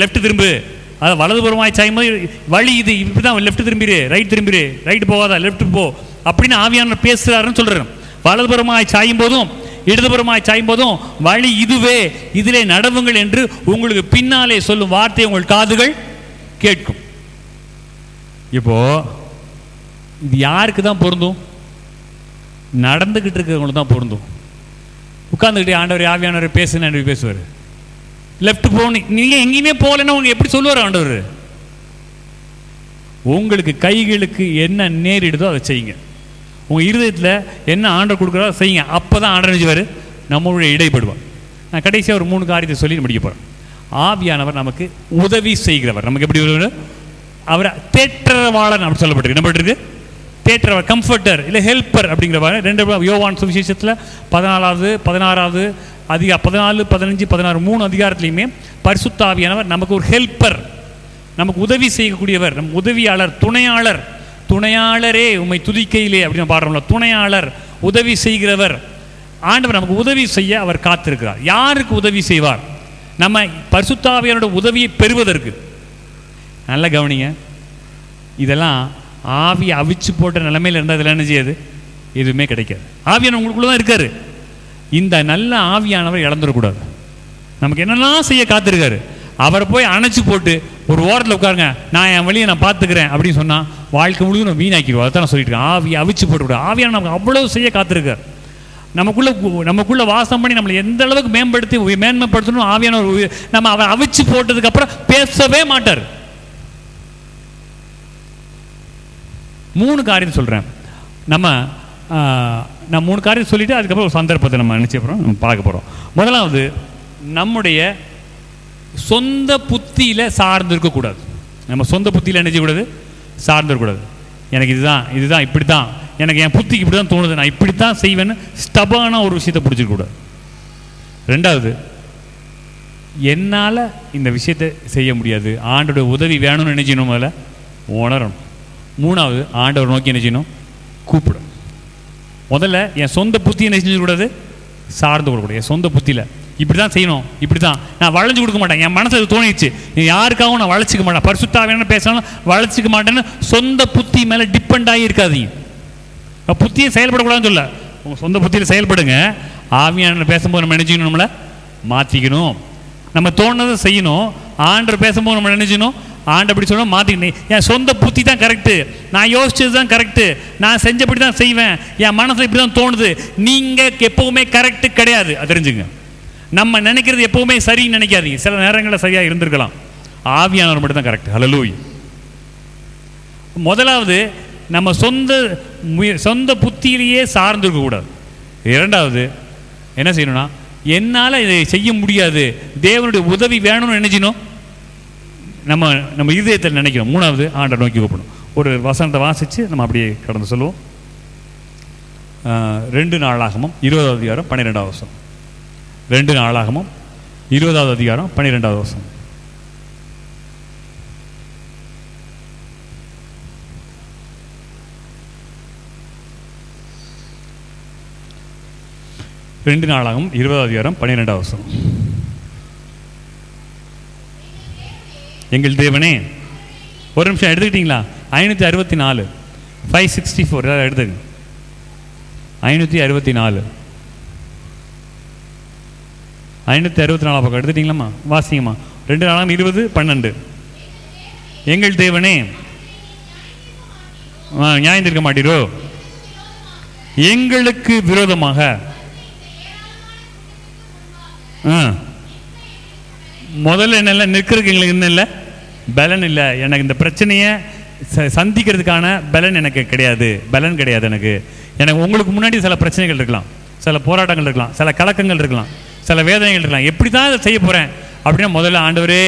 லெஃப்ட் திரும்பு, அதாவது வலதுபுறமாய் சாயும் போது வழி இது, இப்படி தான் லெஃப்ட் திரும்பிடு, ரைட் திரும்பிடு, ரைட்டு போகாதா லெஃப்ட் போ அப்படின்னு ஆவியானவர் பேசுகிறாருன்னு சொல்கிறேன். வலதுபுறமாய் சாயும் போதும் இடதுபுறமாய் சாயும் போதும் வழி இதுவே, இதிலே நடவுங்கள் என்று உங்களுக்கு பின்னாலே சொல்லும் வார்த்தை உங்கள் காதுகள் கேட்கும். இப்போ இது யாருக்கு தான் பொருந்தும்? நடந்துக்கிட்டு இருக்கிறவங்களுக்கு தான் பொருந்தும். உட்கார்ந்துக்கிட்டே ஆண்டவர் ஆவியானவர் பேசுன்னு பேசுவார். லெஃப்ட் போகணும், நீங்கள் எங்கேயுமே போகலன்னா உங்களுக்கு எப்படி சொல்லுவார் ஆண்டவர்? உங்களுக்கு கைகளுக்கு என்ன நேரிடுதோ அதை செய்யுங்க. உங்கள் இருதயத்தில் என்ன ஆண்டவர் கொடுக்குறதோ அதை செய்யுங்க. அப்போ தான் ஆண்டவர் நினைச்சுவார், நம்மளுடைய இடைப்படுவார். நான் கடைசியாக ஒரு 3 காரியத்தை சொல்லி முடிக்க போகிறேன். ஆவியானவர் நமக்கு உதவி செய்கிறவர். நமக்கு எப்படி வருவார்? அவர் தேற்றரவாளன் அப்படி சொல்லப்பட்டிருக்கு. என்ன பண்ணிருக்கு? தேற்றவர், கம்ஃபர்டர், இல்லை ஹெல்ப்பர் அப்படிங்கிறவாறு. 2 யோவான் சுவிசேஷத்தில் 14, 16 அதிகாரம், 14, 15, 16 3 அதிகாரத்துலையுமே பரிசுத்த ஆவியானவர் நமக்கு ஒரு ஹெல்ப்பர், நமக்கு உதவி செய்யக்கூடியவர், நம் உதவியாளர், துணையாளர். துணையாளரே உம்மை துதிக்கையிலே அப்படின்னு பாடுறோம்ல, துணையாளர், உதவி செய்கிறவர். ஆண்டவர் நமக்கு உதவி செய்ய அவர் காத்திருக்கிறார். யாருக்கு உதவி செய்வார்? நம்ம பரிசுத்த ஆவியானோட உதவியை பெறுவதற்கு, நல்ல கவனிங்க, இதெல்லாம் ஆவியை அவிச்சு போட்ட நிலைமையில் இருந்தால் இதெல்லாம் என்ன செய்யாது? எதுவுமே கிடைக்காது. ஆவியான உங்களுக்குள்ள தான் இருக்காரு. இந்த நல்ல ஆவியானவர் இழந்துடக்கூடாது. நமக்கு என்னெல்லாம் செய்ய காத்திருக்காரு. அவரை போய் அணைச்சி போட்டு ஒரு ஓரத்தில் உட்காருங்க, நான் என் வழியை நான் பார்த்துக்கிறேன் அப்படின்னு சொன்னால் வாழ்க்கை முழுவதும் நான் வீணாக்கிடுவோம். அதை தான் நான் சொல்லிட்டு இருக்கேன். ஆவியை அவிச்சு போட்டுக்கூடாது. ஆவியான நமக்கு அவ்வளோ செய்ய காத்திருக்கார். நமக்குள்ள வாசம் பண்ணி நம்மளை எந்த அளவுக்கு மேன்மைப்படுத்தணும் ஆவியான நம்ம அவர் அவிச்சு போட்டதுக்கு அப்புறம் பேசவே மாட்டார். 3 காரியத்தை சொல்கிறேன். நான் 3 காரியத்தை சொல்லிவிட்டு அதுக்கப்புறம் ஒரு சந்தர்ப்பத்தை நம்ம நினச்ச போகிறோம், நம்ம பார்க்க போகிறோம். முதலாவது, நம்முடைய சொந்த புத்தியில் சார்ந்து இருக்கக்கூடாது. நம்ம சொந்த புத்தியில் என்ன செய்யக்கூடாது? சார்ந்து இருக்கக்கூடாது. எனக்கு இதுதான் இப்படி தான், எனக்கு என் புத்திக்கு இப்படி தான் தோணுது, நான் இப்படி தான் செய்வேன்னு ஸ்டபான ஒரு விஷயத்தை பிடிச்சிருக்கக்கூடாது. 2வது, என்னால் இந்த விஷயத்தை செய்ய முடியாது, ஆண்டோட உதவி வேணும்னு நினைச்சணும், அதில் உணரணும். 3வது, ஆண்டவர் நோக்கி என்ன செய்யணும்? கூப்பிடும். முதல்ல என் சொந்த புத்தியை என்ன செஞ்சிடக்கூடாது? சார்ந்து கொடுக்கூடாது. என் சொந்த புத்தியில் இப்படி தான் செய்யணும், இப்படி தான் நான் வளைஞ்சு கொடுக்க மாட்டேன். என் மனசு அது தோணிடுச்சு, யாருக்காகவும் நான் வளைச்சிக்க மாட்டேன், பரிசுத்த ஆவியானவர் பேசணும் வளைச்சிக்க மாட்டேன்னு சொந்த புத்தி மேலே டிபெண்ட் ஆகி இருக்காதீங்க. புத்தியை செயல்படக்கூடாதுன்னு சொல்ல, உங்கள் சொந்த புத்தியில் செயல்படுங்க. ஆவியானவர் பேசும்போது நம்ம நினைச்சிக்கணும், நம்மளை மாற்றிக்கணும், நம்ம தோணுனதை செய்யணும். ஆண்டவர் பேசும்போது நம்ம நினைச்சிக்கணும், ஆண்டு அப்படி சொன்னால் மாற்றிக்கணும். என் சொந்த புத்தி தான் கரெக்டு, நான் யோசிச்சது தான் கரெக்டு, நான் செஞ்சபடி தான் செய்வேன், என் மனசில் இப்படி தான் தோணுது. நீங்கள் எப்போவுமே கரெக்டு கிடையாது, அது தெரிஞ்சுங்க. நம்ம நினைக்கிறது எப்போவுமே சரின்னு நினைக்காதீங்க. சில நேரங்களில் சரியாக இருந்திருக்கலாம். ஆவியானவர் மட்டும் தான் கரெக்டு. ஹல்லேலூயா. முதலாவது, நம்ம சொந்த புத்தியிலேயே சார்ந்திருக்கக்கூடாது. 2வது, என்ன செய்யணும்னா, என்னால் இதை செய்ய முடியாது, தேவனுடைய உதவி வேணும்னு நினைச்சினோம், நம்ம இதயத்தில் நினைக்கணும். 3வது, ஆண்டவர் நோக்கி கூப்பிடணும். ஒரு வசனத்தை வாசித்து நம்ம அப்படியே கடந்து சொல்லுவோம். 2 நாளாகமும் 20வது அதிகாரம் 12வது வசனம். 2 நாளாகமும் 20வது அதிகாரம் 12வது வசனம். ரெண்டு நாளாகவும் 20வது அதிகாரம் 12வது வசனம். எங்கள் தேவனே, ஒரு நிமிஷம் எடுத்துக்கிட்டீங்களா? 564 564 ஏதாவது எடுத்துங்க. 564 564 பக்கம் எடுத்துட்டீங்களாம்மா? வாசிங்கம்மா. 2 நாளாகவும் 20 12. எங்கள் தேவனே, நியாயம் தீர்க்க மாட்டீரோ? எங்களுக்கு விரோதமாக முதல்ல என்ன இல்லை, நிற்கிறதுக்கு எங்களுக்கு என்ன இல்லை, பலன் இல்லை. எனக்கு இந்த பிரச்சனையை சந்திக்கிறதுக்கான பலன் எனக்கு கிடையாது, பலன் கிடையாது எனக்கு. உங்களுக்கு முன்னாடி சில பிரச்சனைகள் இருக்கலாம், சில போராட்டங்கள் இருக்கலாம், சில கலக்கங்கள் இருக்கலாம், சில வேதனைகள் இருக்கலாம். எப்படி தான் இதை செய்ய போகிறேன் அப்படின்னா, முதல்ல ஆண்டவரே,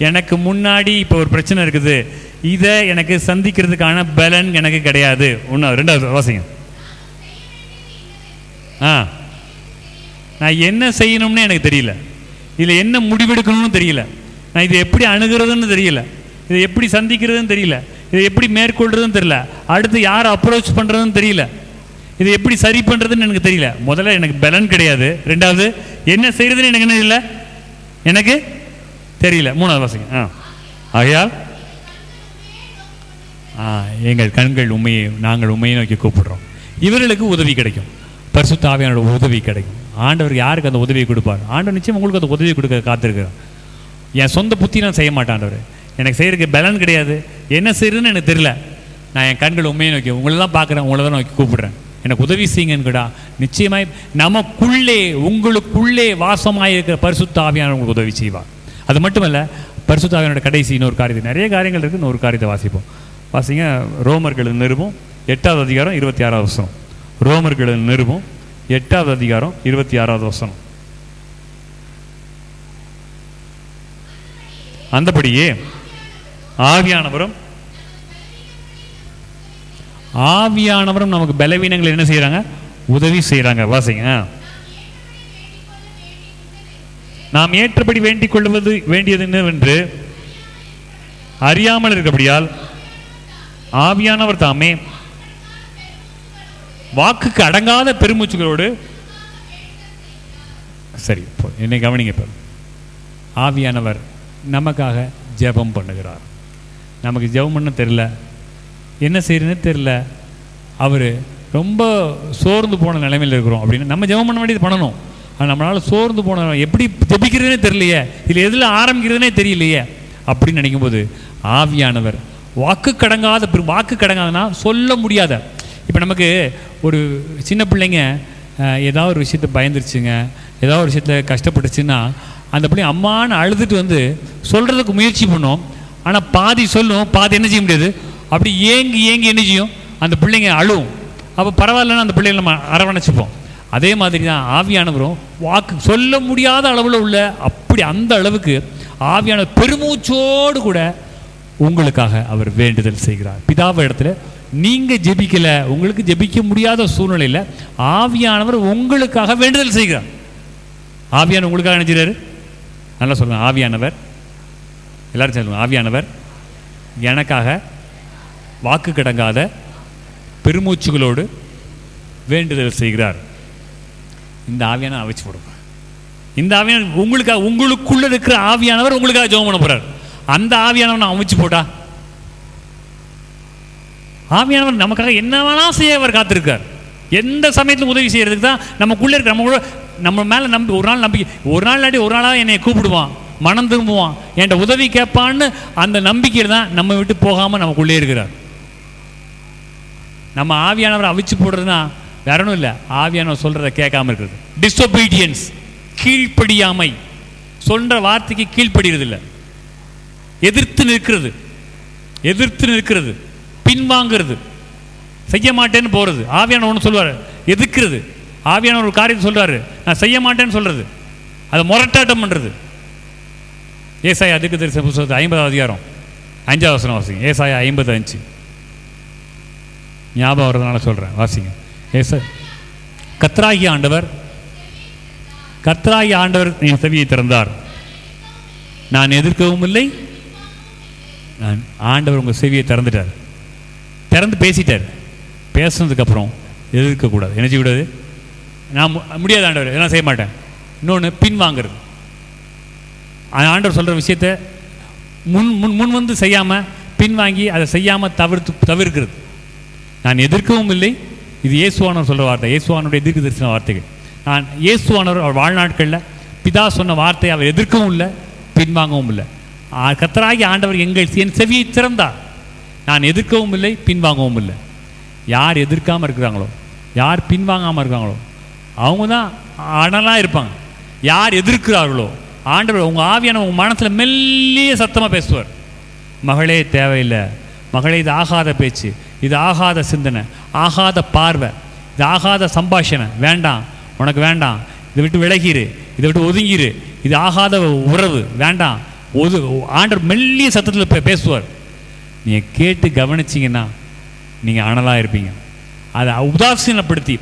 எனக்கு முன்னாடி இப்போ ஒரு பிரச்சனை இருக்குது, இதை எனக்கு சந்திக்கிறதுக்கான பலன் எனக்கு கிடையாது. 2வது வாசிங்க. நான் என்ன செய்யணும்னு எனக்கு தெரியல, இதில் என்ன முடிவெடுக்கணும்னு தெரியல, நான் இதை எப்படி அணுகிறதுன்னு தெரியல, இதை எப்படி சந்திக்கிறதுன்னு தெரியல, இதை எப்படி மேற்கொள்றதுன்னு தெரியல, அடுத்து யாரை அப்ரோச் பண்ணுறதுன்னு தெரியல, இதை எப்படி சரி பண்ணுறதுன்னு எனக்கு தெரியல. முதல்ல எனக்கு பலன் கிடையாது. 2வது, என்ன செய்யறதுன்னு எனக்கு என்ன இல்லை, எனக்கு தெரியல. 3வது வாசிங்க. ஆகையால் எங்கள் கண்கள் உண்மையை, நாங்கள் உண்மையை நோக்கி கூப்பிடுறோம். இவர்களுக்கு உதவி கிடைக்கும், பரிசுத்த ஆவியானோட உதவி கிடைக்கும். ஆண்டவர் யாருக்கு அந்த உதவியை கொடுப்பார்? ஆண்டவர் நிச்சயம் உங்களுக்கு அந்த உதவி கொடுக்க காத்திருக்கிறார். என் சொந்த புத்தி நான் செய்ய மாட்டேன் ஆண்டவர், எனக்கு செய்யறதுக்கு பலன் கிடையாது, என்ன செய்யறதுன்னு எனக்கு தெரியல, நான் என் கண்கள் உண்மையை நோக்கி உங்களை தான் பார்க்குறேன், உங்களை தான் நோக்கி கூப்பிடுறேன், எனக்கு உதவி செய்யுங்கன்னு கூட நிச்சயமாய் நமக்குள்ளே, உங்களுக்குள்ளே வாசமாயிருக்கிற பரிசுத்த ஆவியானவர் உங்களுக்கு உதவி செய்வார். அது மட்டும் இல்லை, பரிசுத்த ஆவியானோட கடைசி இன்னொரு காரியத்தை, நிறைய காரியங்கள் இருக்குது, இன்னொரு காரியத்தை வாசிப்போம். வாசிங்க. ரோமர்கள் நிருபம் 8வது அதிகாரம் 26வது வசனம். ரோமர்கள் நிருபம் 8வது அதிகாரம் 26வது வசனம். அந்தபடியே ஆவியானவரும் நமக்கு பலவீனங்கள் என்ன செய்யறாங்க, உதவி செய்யறாங்க. வாசிங்க. நாம் ஏற்றபடி வேண்டிக் கொள்வது வேண்டியது என்னவென்று அறியாமல் இருக்கபடியால் ஆவியானவர் தாமே வாக்குக்கு அடங்காத பெருமூச்சுகளோடு, சரி என்னை கவனிங்க, ஆவியானவர் நமக்காக ஜெபம் பண்ணுகிறார். நமக்கு ஜெபம் பண்ண தெரில, என்ன செய்யறதுன்னு தெரில, அவர் ரொம்ப சோர்ந்து போன நிலைமையில் இருக்கிறோம் அப்படின்னு நம்ம ஜெபம் பண்ண வேண்டியது பண்ணணும். ஆனால் நம்மளால் சோர்ந்து போன எப்படி ஜெபிக்கிறதுனே தெரியலையே, இதில் எதில் ஆரம்பிக்கிறதுனே தெரியலையே அப்படின்னு நினைக்கும்போது ஆவியானவர் வாக்கு கடங்காதுன்னா சொல்ல முடியாத. இப்போ நமக்கு ஒரு சின்ன பிள்ளைங்க ஏதாவது ஒரு விஷயத்தை பயந்துருச்சுங்க, ஏதாவது ஒரு விஷயத்தில் கஷ்டப்பட்டுச்சுன்னா அந்த பிள்ளைங்க அம்மான்னு அழுதுட்டு வந்து சொல்கிறதுக்கு முயற்சி பண்ணோம். ஆனால் பாதி சொல்லும், பாதி என்ன செய்ய முடியாது, அப்படி ஏங்கி என்ன செய்யும், அந்த பிள்ளைங்க அழுவும். அப்போ பரவாயில்லன்னா அந்த பிள்ளைங்களை நம்ம அரவணைச்சிப்போம். அதே மாதிரி தான் ஆவியானவரும் வாக்கு சொல்ல முடியாத அளவில் உள்ள அப்படி அந்த அளவுக்கு ஆவியானவர் பெருமூச்சோடு கூட உங்களுக்காக அவர் வேண்டுதல் செய்கிறார். பிதாவை இடத்துல நீங்கள் ஜெபிக்கல, உங்களுக்கு ஜெபிக்க முடியாத சூழ்நிலையில் ஆவியானவர் உங்களுக்காக வேண்டுதல் செய்கிறார். ஆவியானவர் உங்களுக்காக நினைச்சாரு. நல்லா சொல்லுங்க, ஆவியானவர், எல்லாரும் சொல்லுங்க, ஆவியானவர் எனக்காக வாக்கு கடங்காத பெருமூச்சுகளோடு வேண்டுதல் செய்கிறார். இந்த ஆவியானவர் வச்சு போடுங்க. இந்த ஆவியானவர் உங்களுக்காக, உங்களுக்குள்ள இருக்கிற ஆவியானவர் உங்களுக்காக ஜெபம் பண்ண போறார். அந்த ஆவியானவர் நான் அமைச்சு போட்டா, ஆவியானவர் நமக்காக என்ன வேணா செய்ய அவர் காத்திருக்கார். எந்த சமயத்திலும் உதவி செய்யறதுக்கு தான் நமக்குள்ள இருக்கிற, நம்ம மேல நம்பி ஒரு நாள் நம்பிக்கை, ஒரு நாள் இல்லாட்டி ஒரு நாளாக என்னை கூப்பிடுவான், மனம் திரும்புவான், என்கிட்ட உதவி கேட்பான்னு அந்த நம்பிக்கையில் தான் நம்ம விட்டு போகாமல் நமக்குள்ளே இருக்கிறார். நம்ம ஆவியானவரை அவிச்சு போடுறதுனா வேற ஒன்றும் இல்லை, ஆவியானவர் சொல்கிறத கேட்காம இருக்கிறது. டிஸ்ஒபீடியன்ஸ், கீழ்ப்படியாமை, சொல்கிற வார்த்தைக்கு கீழ்ப்படுகிறது இல்லை, எதிர்த்து நிற்கிறது, பின்வாங்கிறது, செய்ய மாட்டேன்னு போகிறது. ஆவியானவர் ஒன்று சொல்வார், எதிர்க்கிறது. ஆவியானவர் ஒரு காரியத்தை சொல்கிறாரு, நான் செய்ய மாட்டேன்னு சொல்கிறது, அதை முரட்டாட்டம் பண்ணுறது. ஏசாயா தீர்க்கதரிசன புத்தகத்தை 50ஆம் அதிகாரம் 5ஆம் வசனம் வாசிங்க. ஏசாயா 55 ஞாபகம் வர்றதுனால சொல்கிறேன், வாசிங்க. கர்த்தராகிய ஆண்டவர் என் செவியை திறந்தார், நான் எதிர்க்கவும் இல்லை. ஆண்டவர் உங்கள் செவியை திறந்துட்டார், திறந்து பேசிட்டார். பேசுனதுக்கப்புறம் எதிர்க்கக்கூடாது, என்ன செய்யக்கூடாது, நான் முடியாது ஆண்டவர், இதெல்லாம் செய்ய மாட்டேன். இன்னொன்று பின்வாங்கிறது. ஆண்டவர் சொல்கிற விஷயத்த முன் வந்து செய்யாமல் பின்வாங்கி அதை செய்யாமல் தவிர்க்கிறது. நான் எதிர்க்கவும் இல்லை. இது இயேசுவானவர் சொல்கிற வார்த்தை, இயேசுவானுடைய தீர்க்க தரிசன வார்த்தைகள். நான் இயேசுவானவர் அவர் வாழ்நாட்களில் பிதா சொன்ன வார்த்தையை அவர் எதிர்க்கவும் இல்லை, பின்வாங்கவும் இல்லை. கர்த்தராகிய ஆண்டவர் என் செவியை திறந்தார், நான் எதிர்க்கவும் இல்லை, பின்வாங்கவும் இல்லை. யார் எதிர்க்காமல் இருக்கிறாங்களோ, யார் பின்வாங்காமல் இருக்காங்களோ அவங்க தான் அனலாக இருப்பாங்க. யார் எதிர்க்கிறார்களோ ஆண்டவர் உங்கள் ஆவியான உங்கள் மனசில் மெல்லிய சத்தமாக பேசுவார். மகளே தேவையில்லை, மகளே இது ஆகாத பேச்சு, இது ஆகாத சிந்தனை, ஆகாத பார்வை, இது ஆகாத சம்பாஷணை, வேண்டாம், உனக்கு வேண்டாம், இதை விட்டு விலகிரு, இதை விட்டு ஒதுங்கிரு, இது ஆகாத உறவு வேண்டாம். ஆண்டவர் மெல்லிய சத்தத்தில் பேசுவார். நீங்கள் கேட்டு கவனிச்சிங்கன்னா நீங்கள் அனலாக இருப்பீங்க. அதை உதாசீனப்படுத்தி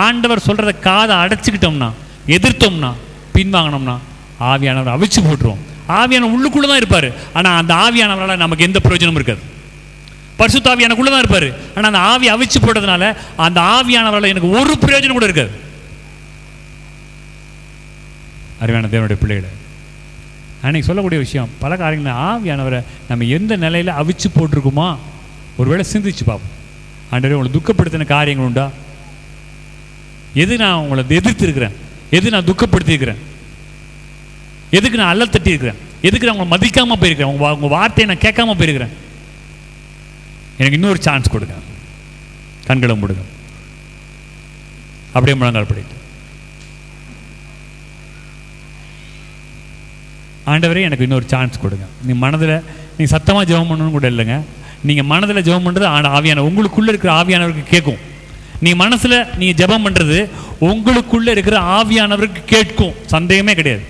ஆண்டவர் சொல்கிறத காதை அடைச்சிக்கிட்டோம்னா, எதிர்த்தோம்னா, பின்வாங்கினோம்னா ஆவியானவர் அவிச்சு போட்டுருவோம். ஆவியானவர் உள்ளுக்குள்ளே தான் இருப்பார், ஆனால் அந்த ஆவியானவரால் நமக்கு எந்த பிரயோஜனமும் இருக்காது. பரிசுத்த ஆவியானக்குள்ளே தான் இருப்பார், ஆனால் அந்த ஆவி அவிச்சு போட்டதுனால அந்த ஆவியானவரால் எனக்கு ஒரு பிரயோஜனம் கூட இருக்காது. அறிவான தேவனுடைய பிள்ளைகளை அன்னைக்கு சொல்லக்கூடிய விஷயம், பல காரியங்கள் ஆவியானவரை நம்ம எந்த நிலையில் அவிச்சு போட்டிருக்குமா ஒருவேளை சிந்திச்சு பார்ப்போம். ஆண்டவரே உங்களை துக்கப்படுத்தின காரியங்கள் உண்டா? எது நான் உங்களை எதிர்த்து இருக்கிறேன், எது நான் துக்கப்படுத்தியிருக்கிறேன், எதுக்கு நான் அல்ல தட்டி இருக்கிறேன், எதுக்கு நான் உங்களை மதிக்காமல் போயிருக்கிறேன், உங்கள் வார்த்தையை நான் கேட்காம போயிருக்கிறேன். எனக்கு இன்னொரு சான்ஸ் கொடுங்க. கண்களை மூடுங்க, அப்படியே முழங்கால் படிட்டு, ஆண்டவரே எனக்கு இன்னொரு சான்ஸ் கொடுங்க. நீ மனதில் நீ சத்தமாக ஜெபம் பண்ணணும்னு கூட இல்லைங்க, நீங்கள் மனதில் ஜெபம் பண்ணுறது ஆவியான உங்களுக்குள்ளே இருக்கிற ஆவியானவருக்கு கேட்கும். நீ மனசில் நீங்கள் ஜெபம் பண்ணுறது உங்களுக்குள்ளே இருக்கிற ஆவியானவருக்கு கேட்கும், சந்தேகமே கிடையாது.